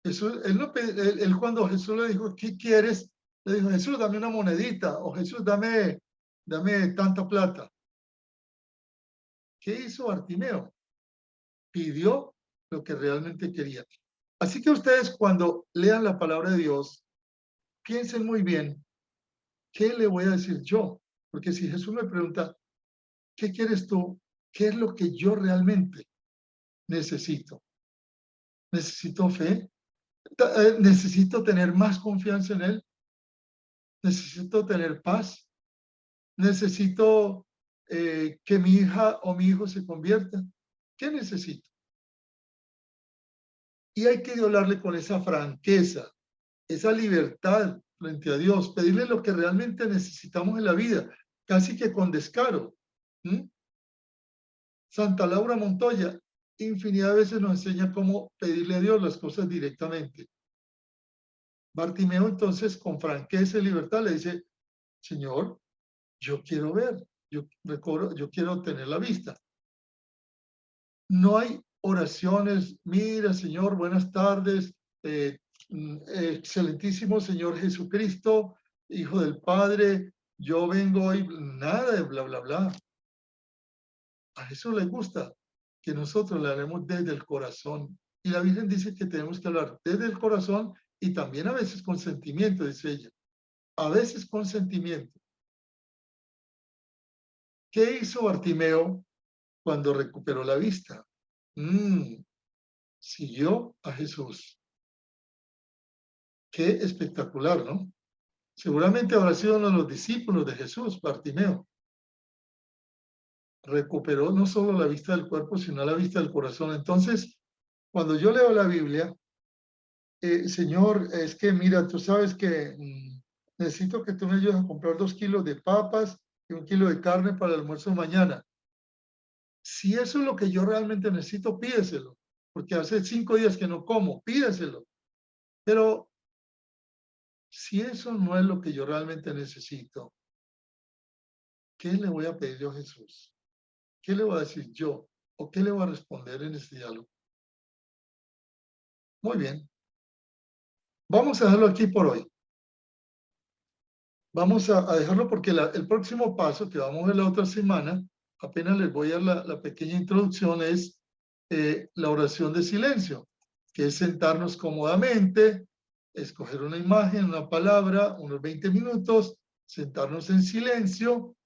Él cuando Jesús le dijo, ¿qué quieres? Le dijo, Jesús, dame una monedita, o Jesús, dame tanta plata. ¿Qué hizo Bartimeo? Pidió lo que realmente quería. Así que ustedes cuando lean la palabra de Dios, piensen muy bien, ¿qué le voy a decir yo? Porque si Jesús me pregunta, ¿qué quieres tú? ¿Qué es lo que yo realmente necesito? ¿Necesito fe? ¿Necesito tener más confianza en Él? ¿Necesito tener paz? ¿Necesito que mi hija o mi hijo se convierta? ¿Qué necesito? Y hay que hablarle con esa franqueza, esa libertad frente a Dios, pedirle lo que realmente necesitamos en la vida, casi que con descaro. Santa Laura Montoya, infinidad de veces nos enseña cómo pedirle a Dios las cosas directamente. Bartimeo entonces con franqueza y libertad le dice, Señor, yo quiero ver, yo quiero tener la vista. No hay oraciones, mira Señor, buenas tardes, excelentísimo Señor Jesucristo, Hijo del Padre, yo vengo hoy, nada de bla, bla, bla. A Jesús le gusta que nosotros le hablemos desde el corazón. Y la Virgen dice que tenemos que hablar desde el corazón y también a veces con sentimiento, dice ella. A veces con sentimiento. ¿Qué hizo Bartimeo cuando recuperó la vista? Siguió a Jesús. Qué espectacular, ¿no? Seguramente habrá sido uno de los discípulos de Jesús, Bartimeo. Recuperó no solo la vista del cuerpo, sino la vista del corazón. Entonces, cuando yo leo la Biblia, Señor, es que mira, tú sabes que necesito que tú me ayudes a comprar 2 kilos de papas y 1 kilo de carne para el almuerzo de mañana. Si eso es lo que yo realmente necesito, pídeselo, porque hace 5 días que no como, pídeselo. Pero si eso no es lo que yo realmente necesito, ¿qué le voy a pedir yo a Jesús? ¿Qué le voy a decir yo? ¿O qué le voy a responder en este diálogo? Muy bien. Vamos a dejarlo aquí por hoy. Vamos a dejarlo porque el próximo paso que vamos a ver la otra semana, apenas les voy a dar la pequeña introducción, es la oración de silencio, que es sentarnos cómodamente, escoger una imagen, una palabra, unos 20 minutos, sentarnos en silencio,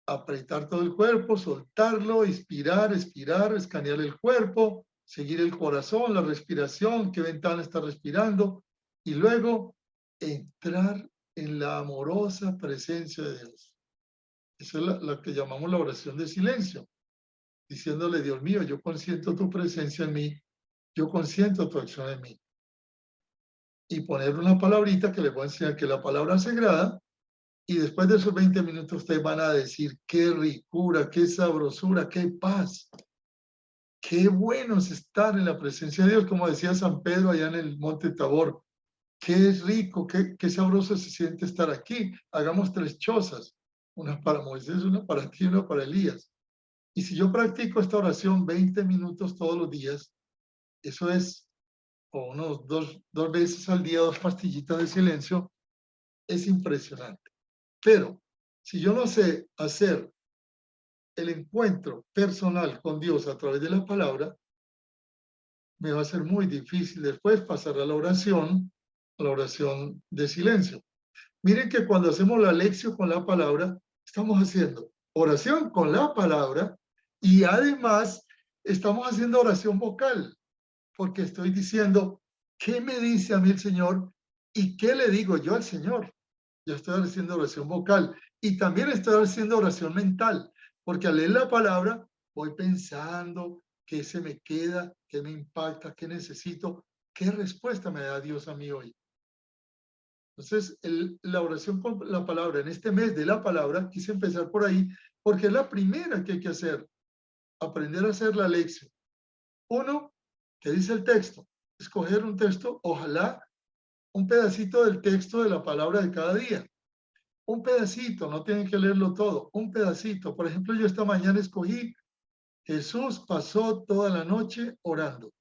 apretar todo el cuerpo, soltarlo, inspirar, expirar, escanear el cuerpo, seguir el corazón, la respiración, qué ventana está respirando, y luego entrar en la amorosa presencia de Dios. Esa es la que llamamos la oración de silencio, diciéndole, Dios mío, yo consiento tu presencia en mí, yo consiento tu acción en mí. Y poner una palabrita que les voy a enseñar, que es la palabra sagrada, y después de esos 20 minutos ustedes van a decir, qué ricura, qué sabrosura, qué paz. Qué bueno es estar en la presencia de Dios, como decía San Pedro allá en el Monte Tabor. Qué rico, qué sabroso se siente estar aquí. Hagamos 3 chozas, una para Moisés, una para ti y una para Elías. Y si yo practico esta oración 20 minutos todos los días, eso es, o unos 2 veces al día, 2 pastillitas de silencio, es impresionante. Pero si yo no sé hacer el encuentro personal con Dios a través de la palabra, me va a ser muy difícil después pasar a la oración de silencio. Miren que cuando hacemos la lección con la palabra, estamos haciendo oración con la palabra y además estamos haciendo oración vocal, porque estoy diciendo, ¿qué me dice a mí el Señor? ¿Y qué le digo yo al Señor? Yo estoy haciendo oración vocal y también estoy haciendo oración mental, porque al leer la palabra voy pensando qué se me queda, qué me impacta, qué necesito, qué respuesta me da Dios a mí hoy. Entonces, la oración con la palabra, en este mes de la palabra, quise empezar por ahí, porque es la primera que hay que hacer, aprender a hacer la lección. 1, ¿Qué dice el texto? Escoger un texto, ojalá un pedacito del texto de la palabra de cada día. Un pedacito, no tienen que leerlo todo, un pedacito. Por ejemplo, yo esta mañana escogí, Jesús pasó toda la noche orando.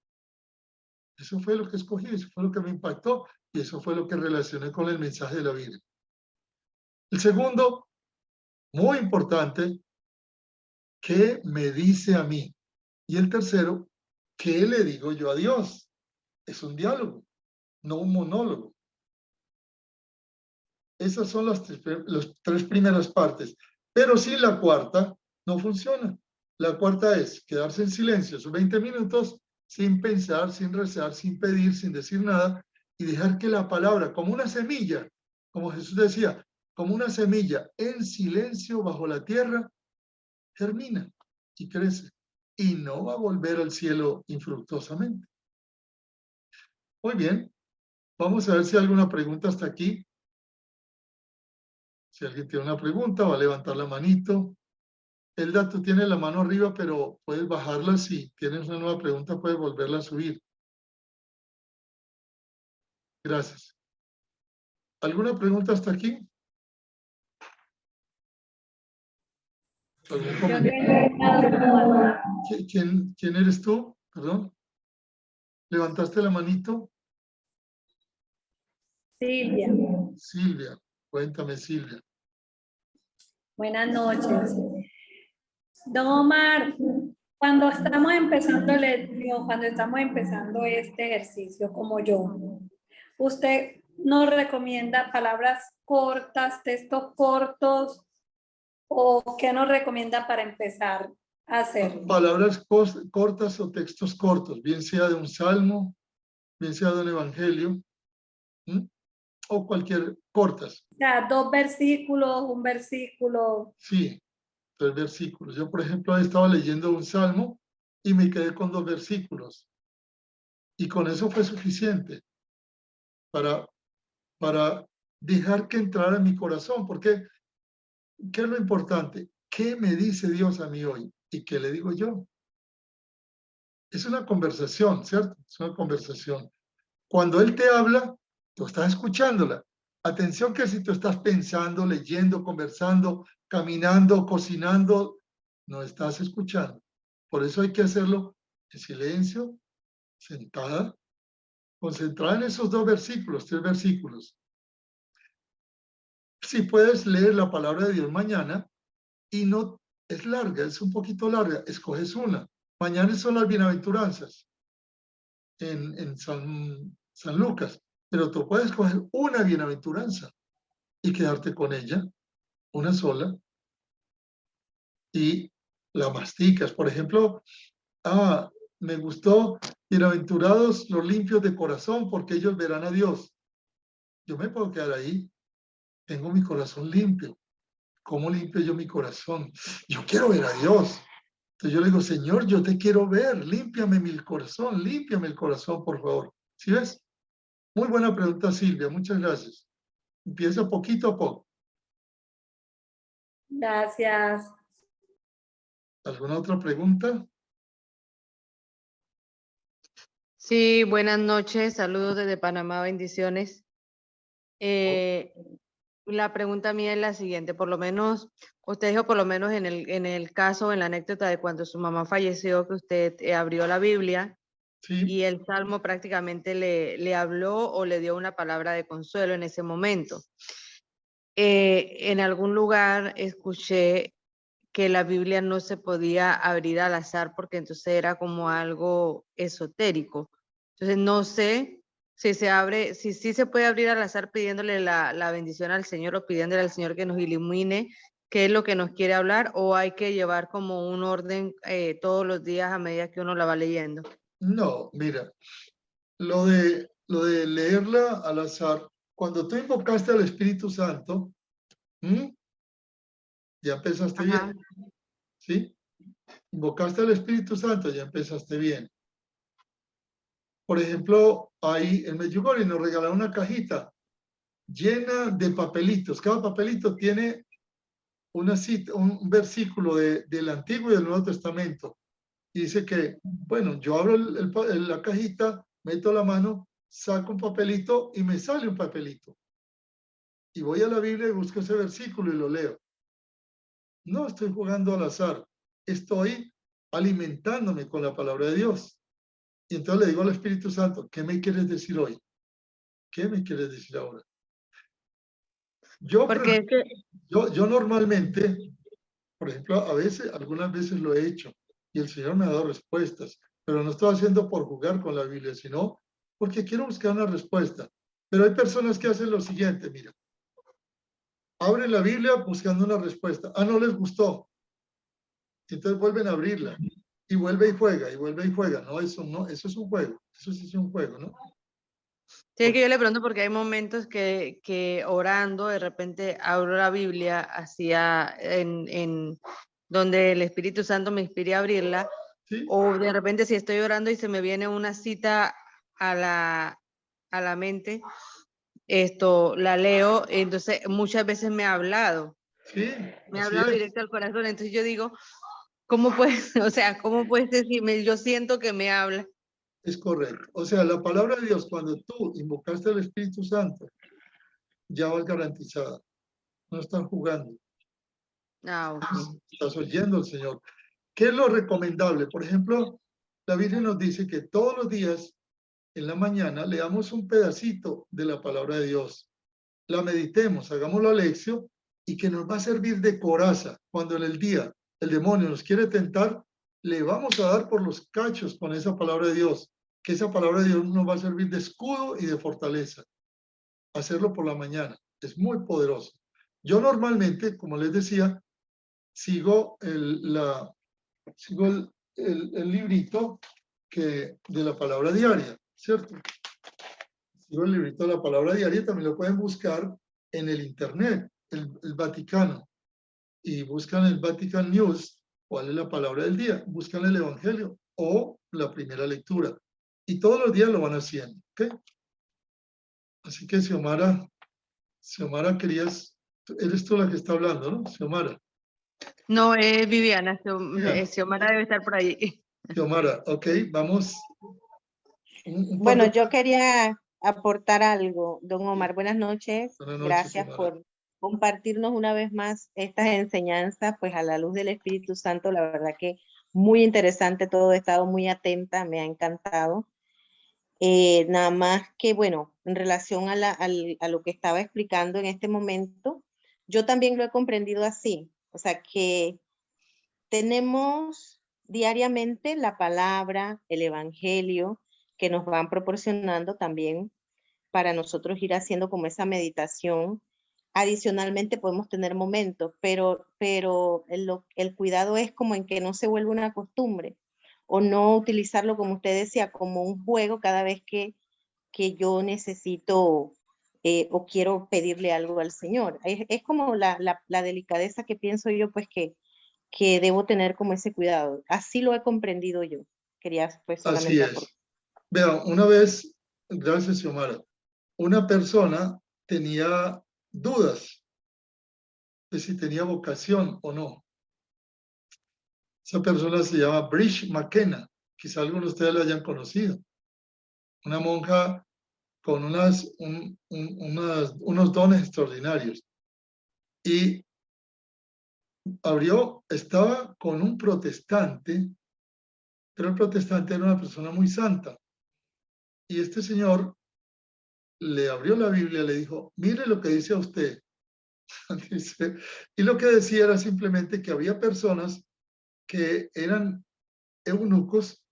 Eso fue lo que escogí, eso fue lo que me impactó y eso fue lo que relacioné con el mensaje de la Biblia. El segundo, muy importante, ¿qué me dice a mí? Y el tercero, ¿qué le digo yo a Dios? Es un diálogo, no un monólogo. Esas son las tres primeras partes. Pero sin la cuarta, no funciona. La cuarta es quedarse en silencio esos 20 minutos sin pensar, sin rezar, sin pedir, sin decir nada y dejar que la palabra, como una semilla, como Jesús decía, como una semilla en silencio bajo la tierra, germina y crece y no va a volver al cielo infructuosamente. Muy bien, vamos a ver si hay alguna pregunta hasta aquí. Si alguien tiene una pregunta, va a levantar la manito. Elda, tú tienes la mano arriba, pero puedes bajarla. Si tienes una nueva pregunta, puedes volverla a subir. Gracias. ¿Alguna pregunta hasta aquí? ¿Algún comentario? ¿Quién eres tú? Perdón. ¿Levantaste la manito? Silvia. Silvia. Cuéntame, Silvia. Buenas noches. Don Omar, cuando estamos empezando cuando estamos empezando este ejercicio como yo, ¿usted nos recomienda palabras cortas, textos cortos o qué nos recomienda para empezar a hacer? Palabras cortas o textos cortos, bien sea de un salmo, bien sea de un evangelio, o cualquier cortas. O sea, 2 versículos, un versículo. Sí, 3 versículos. Yo, por ejemplo, estaba leyendo un salmo y me quedé con 2 versículos. Y con eso fue suficiente para dejar que entrara en mi corazón. Porque, ¿qué es lo importante? ¿Qué me dice Dios a mí hoy? ¿Y qué le digo yo? Es una conversación, ¿cierto? Es una conversación. Cuando Él te habla, tú estás escuchándola. Atención que si tú estás pensando, leyendo, conversando, caminando, cocinando, no estás escuchando. Por eso hay que hacerlo en silencio, sentada, concentrada en esos 2 versículos, 3 versículos. Si puedes leer la palabra de Dios mañana y no es larga, es un poquito larga, escoges una. Mañana son las bienaventuranzas en San Lucas, pero tú puedes escoger una bienaventuranza y quedarte con ella, una sola, y la masticas. Por ejemplo, me gustó, bienaventurados los limpios de corazón, porque ellos verán a Dios. Yo me puedo quedar ahí, tengo mi corazón limpio. ¿Cómo limpio yo mi corazón? Yo quiero ver a Dios. Entonces yo le digo, Señor, yo te quiero ver, límpiame el corazón, por favor. ¿Sí ves? Muy buena pregunta, Silvia, muchas gracias. Empieza poquito a poco. Gracias. ¿Alguna otra pregunta? Sí, buenas noches, saludos desde Panamá, bendiciones. La pregunta mía es la siguiente, por lo menos, usted dijo por lo menos en el caso, en la anécdota de cuando su mamá falleció, que usted abrió la Biblia y el Salmo prácticamente le habló o le dio una palabra de consuelo en ese momento. En algún lugar escuché que la Biblia no se podía abrir al azar porque entonces era como algo esotérico. Entonces no sé si se abre, si se puede abrir al azar pidiéndole la bendición al Señor o pidiéndole al Señor que nos ilumine qué es lo que nos quiere hablar, o hay que llevar como un orden todos los días a medida que uno la va leyendo. No, mira, lo de leerla al azar, cuando tú invocaste al Espíritu Santo, ya empezaste bien, ¿sí? Invocaste al Espíritu Santo, ya empezaste bien. Por ejemplo, ahí en Medjugorje nos regalaron una cajita llena de papelitos. Cada papelito tiene una cita, un versículo del Antiguo y del Nuevo Testamento. y dice que, bueno, yo abro la cajita, meto la mano, saco un papelito y me sale un papelito. Y voy a la Biblia y busco ese versículo y lo leo. No estoy jugando al azar, estoy alimentándome con la palabra de Dios. Y entonces le digo al Espíritu Santo, ¿qué me quieres decir hoy? ¿Qué me quieres decir ahora? Yo normalmente, por ejemplo, algunas veces lo he hecho y el Señor me ha dado respuestas, pero no estoy haciendo por jugar con la Biblia, sino porque quiero buscar una respuesta. Pero hay personas que hacen lo siguiente, mira, abren la Biblia buscando una respuesta. Ah, no les gustó. Entonces vuelven a abrirla y vuelve y juega, y vuelve y juega. No, eso es un juego. Eso sí es un juego, ¿no? Sí, es que yo le pregunto porque hay momentos que orando, de repente abro la Biblia hacia en donde el Espíritu Santo me inspire a abrirla, ¿sí? O de repente si estoy orando y se me viene una cita a la mente, la leo, entonces muchas veces me ha hablado. Sí, me ha hablado directo al corazón, entonces yo digo, ¿cómo puedes, o sea, cómo puedes decirme, yo siento que me habla? Es correcto. O sea, la palabra de Dios, cuando tú invocaste al Espíritu Santo, ya vas garantizada. No estás jugando. Estás oyendo al Señor. ¿Qué es lo recomendable? Por ejemplo, la Biblia nos dice que todos los días, en la mañana, leamos un pedacito de la palabra de Dios. La meditemos, hagamos la lección y que nos va a servir de coraza cuando en el día el demonio nos quiere tentar, le vamos a dar por los cachos con esa palabra de Dios, que esa palabra de Dios nos va a servir de escudo y de fortaleza. Hacerlo por la mañana es muy poderoso. Yo normalmente, como les decía, sigo el librito de la palabra diaria, ¿cierto? Sigo el librito de la palabra diaria, también lo pueden buscar en el internet, el Vaticano, y buscan el Vatican News, cuál es la palabra del día, buscan el Evangelio o la primera lectura, y todos los días lo van haciendo, ¿ok? Así que Xiomara, eres tú la que está hablando, ¿no? Xiomara. No, es Viviana, Xiomara debe estar por ahí. Xiomara, ok, vamos. Bueno, yo quería aportar algo, don Omar. Buenas noches. Buenas noches, Gracias Xiomara. por compartirnos una vez más estas enseñanzas, pues a la luz del Espíritu Santo. La verdad que muy interesante todo, he estado muy atenta, me ha encantado. Nada más que, bueno, en relación a lo que estaba explicando en este momento, yo también lo he comprendido así. O sea, que tenemos diariamente la palabra, el evangelio, que nos van proporcionando también para nosotros ir haciendo como esa meditación. Adicionalmente podemos tener momentos, pero el cuidado es como en que no se vuelva una costumbre o no utilizarlo, como usted decía, como un juego cada vez que yo necesito o quiero pedirle algo al Señor. Es como la delicadeza que pienso yo, pues que debo tener como ese cuidado. Así lo he comprendido yo. Quería pues solamente Así es. Vean, una vez, gracias Xiomara, una persona tenía dudas de si tenía vocación o no. Esa persona se llama Bridge McKenna, quizá algunos de ustedes la hayan conocido. Una monja con unos dones extraordinarios. Y estaba con un protestante, pero el protestante era una persona muy santa. Y este señor le abrió la Biblia y le dijo, mire lo que dice a usted. Y lo que decía era simplemente que había personas que eran eunucos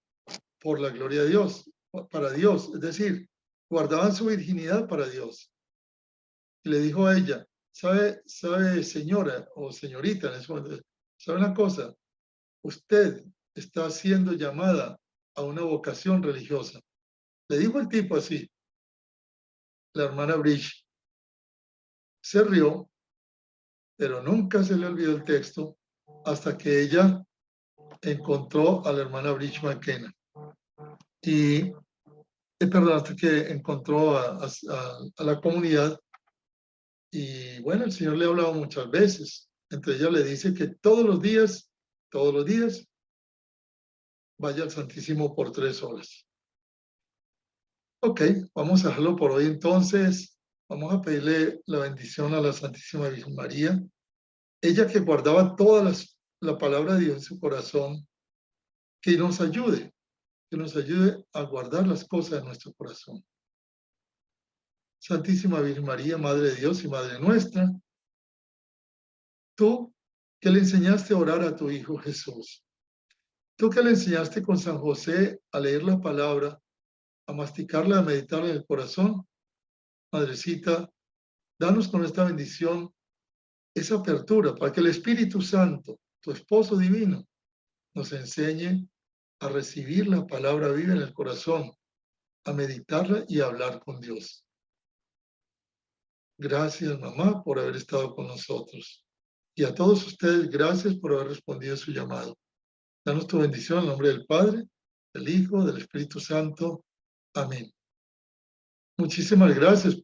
por la gloria de Dios, para Dios, es decir, guardaban su virginidad para Dios. Y le dijo a ella, ¿sabe señora o señorita en ese momento? ¿Sabe una cosa? Usted está siendo llamada a una vocación religiosa. Le dijo el tipo así. La hermana Bridge se rió, pero nunca se le olvidó el texto hasta que ella encontró a la hermana Bridge McKenna. Perdón, hasta que encontró a la comunidad. Y bueno, el Señor le ha hablado muchas veces. Entre ellas le dice que todos los días, vaya al Santísimo por 3 horas. Ok, vamos a dejarlo por hoy entonces. Vamos a pedirle la bendición a la Santísima Virgen María. Ella que guardaba toda la palabra de Dios en su corazón, que nos ayude a guardar las cosas de nuestro corazón. Santísima Virgen María, Madre de Dios y Madre nuestra, tú que le enseñaste a orar a tu Hijo Jesús, tú que le enseñaste con San José a leer la palabra, a masticarla, a meditarla en el corazón, Madrecita, danos con esta bendición esa apertura para que el Espíritu Santo, tu esposo divino, nos enseñe a recibir la palabra viva en el corazón, a meditarla y a hablar con Dios. Gracias, mamá, por haber estado con nosotros. Y a todos ustedes, gracias por haber respondido a su llamado. Danos tu bendición en nombre del Padre, del Hijo, del Espíritu Santo. Amén. Muchísimas gracias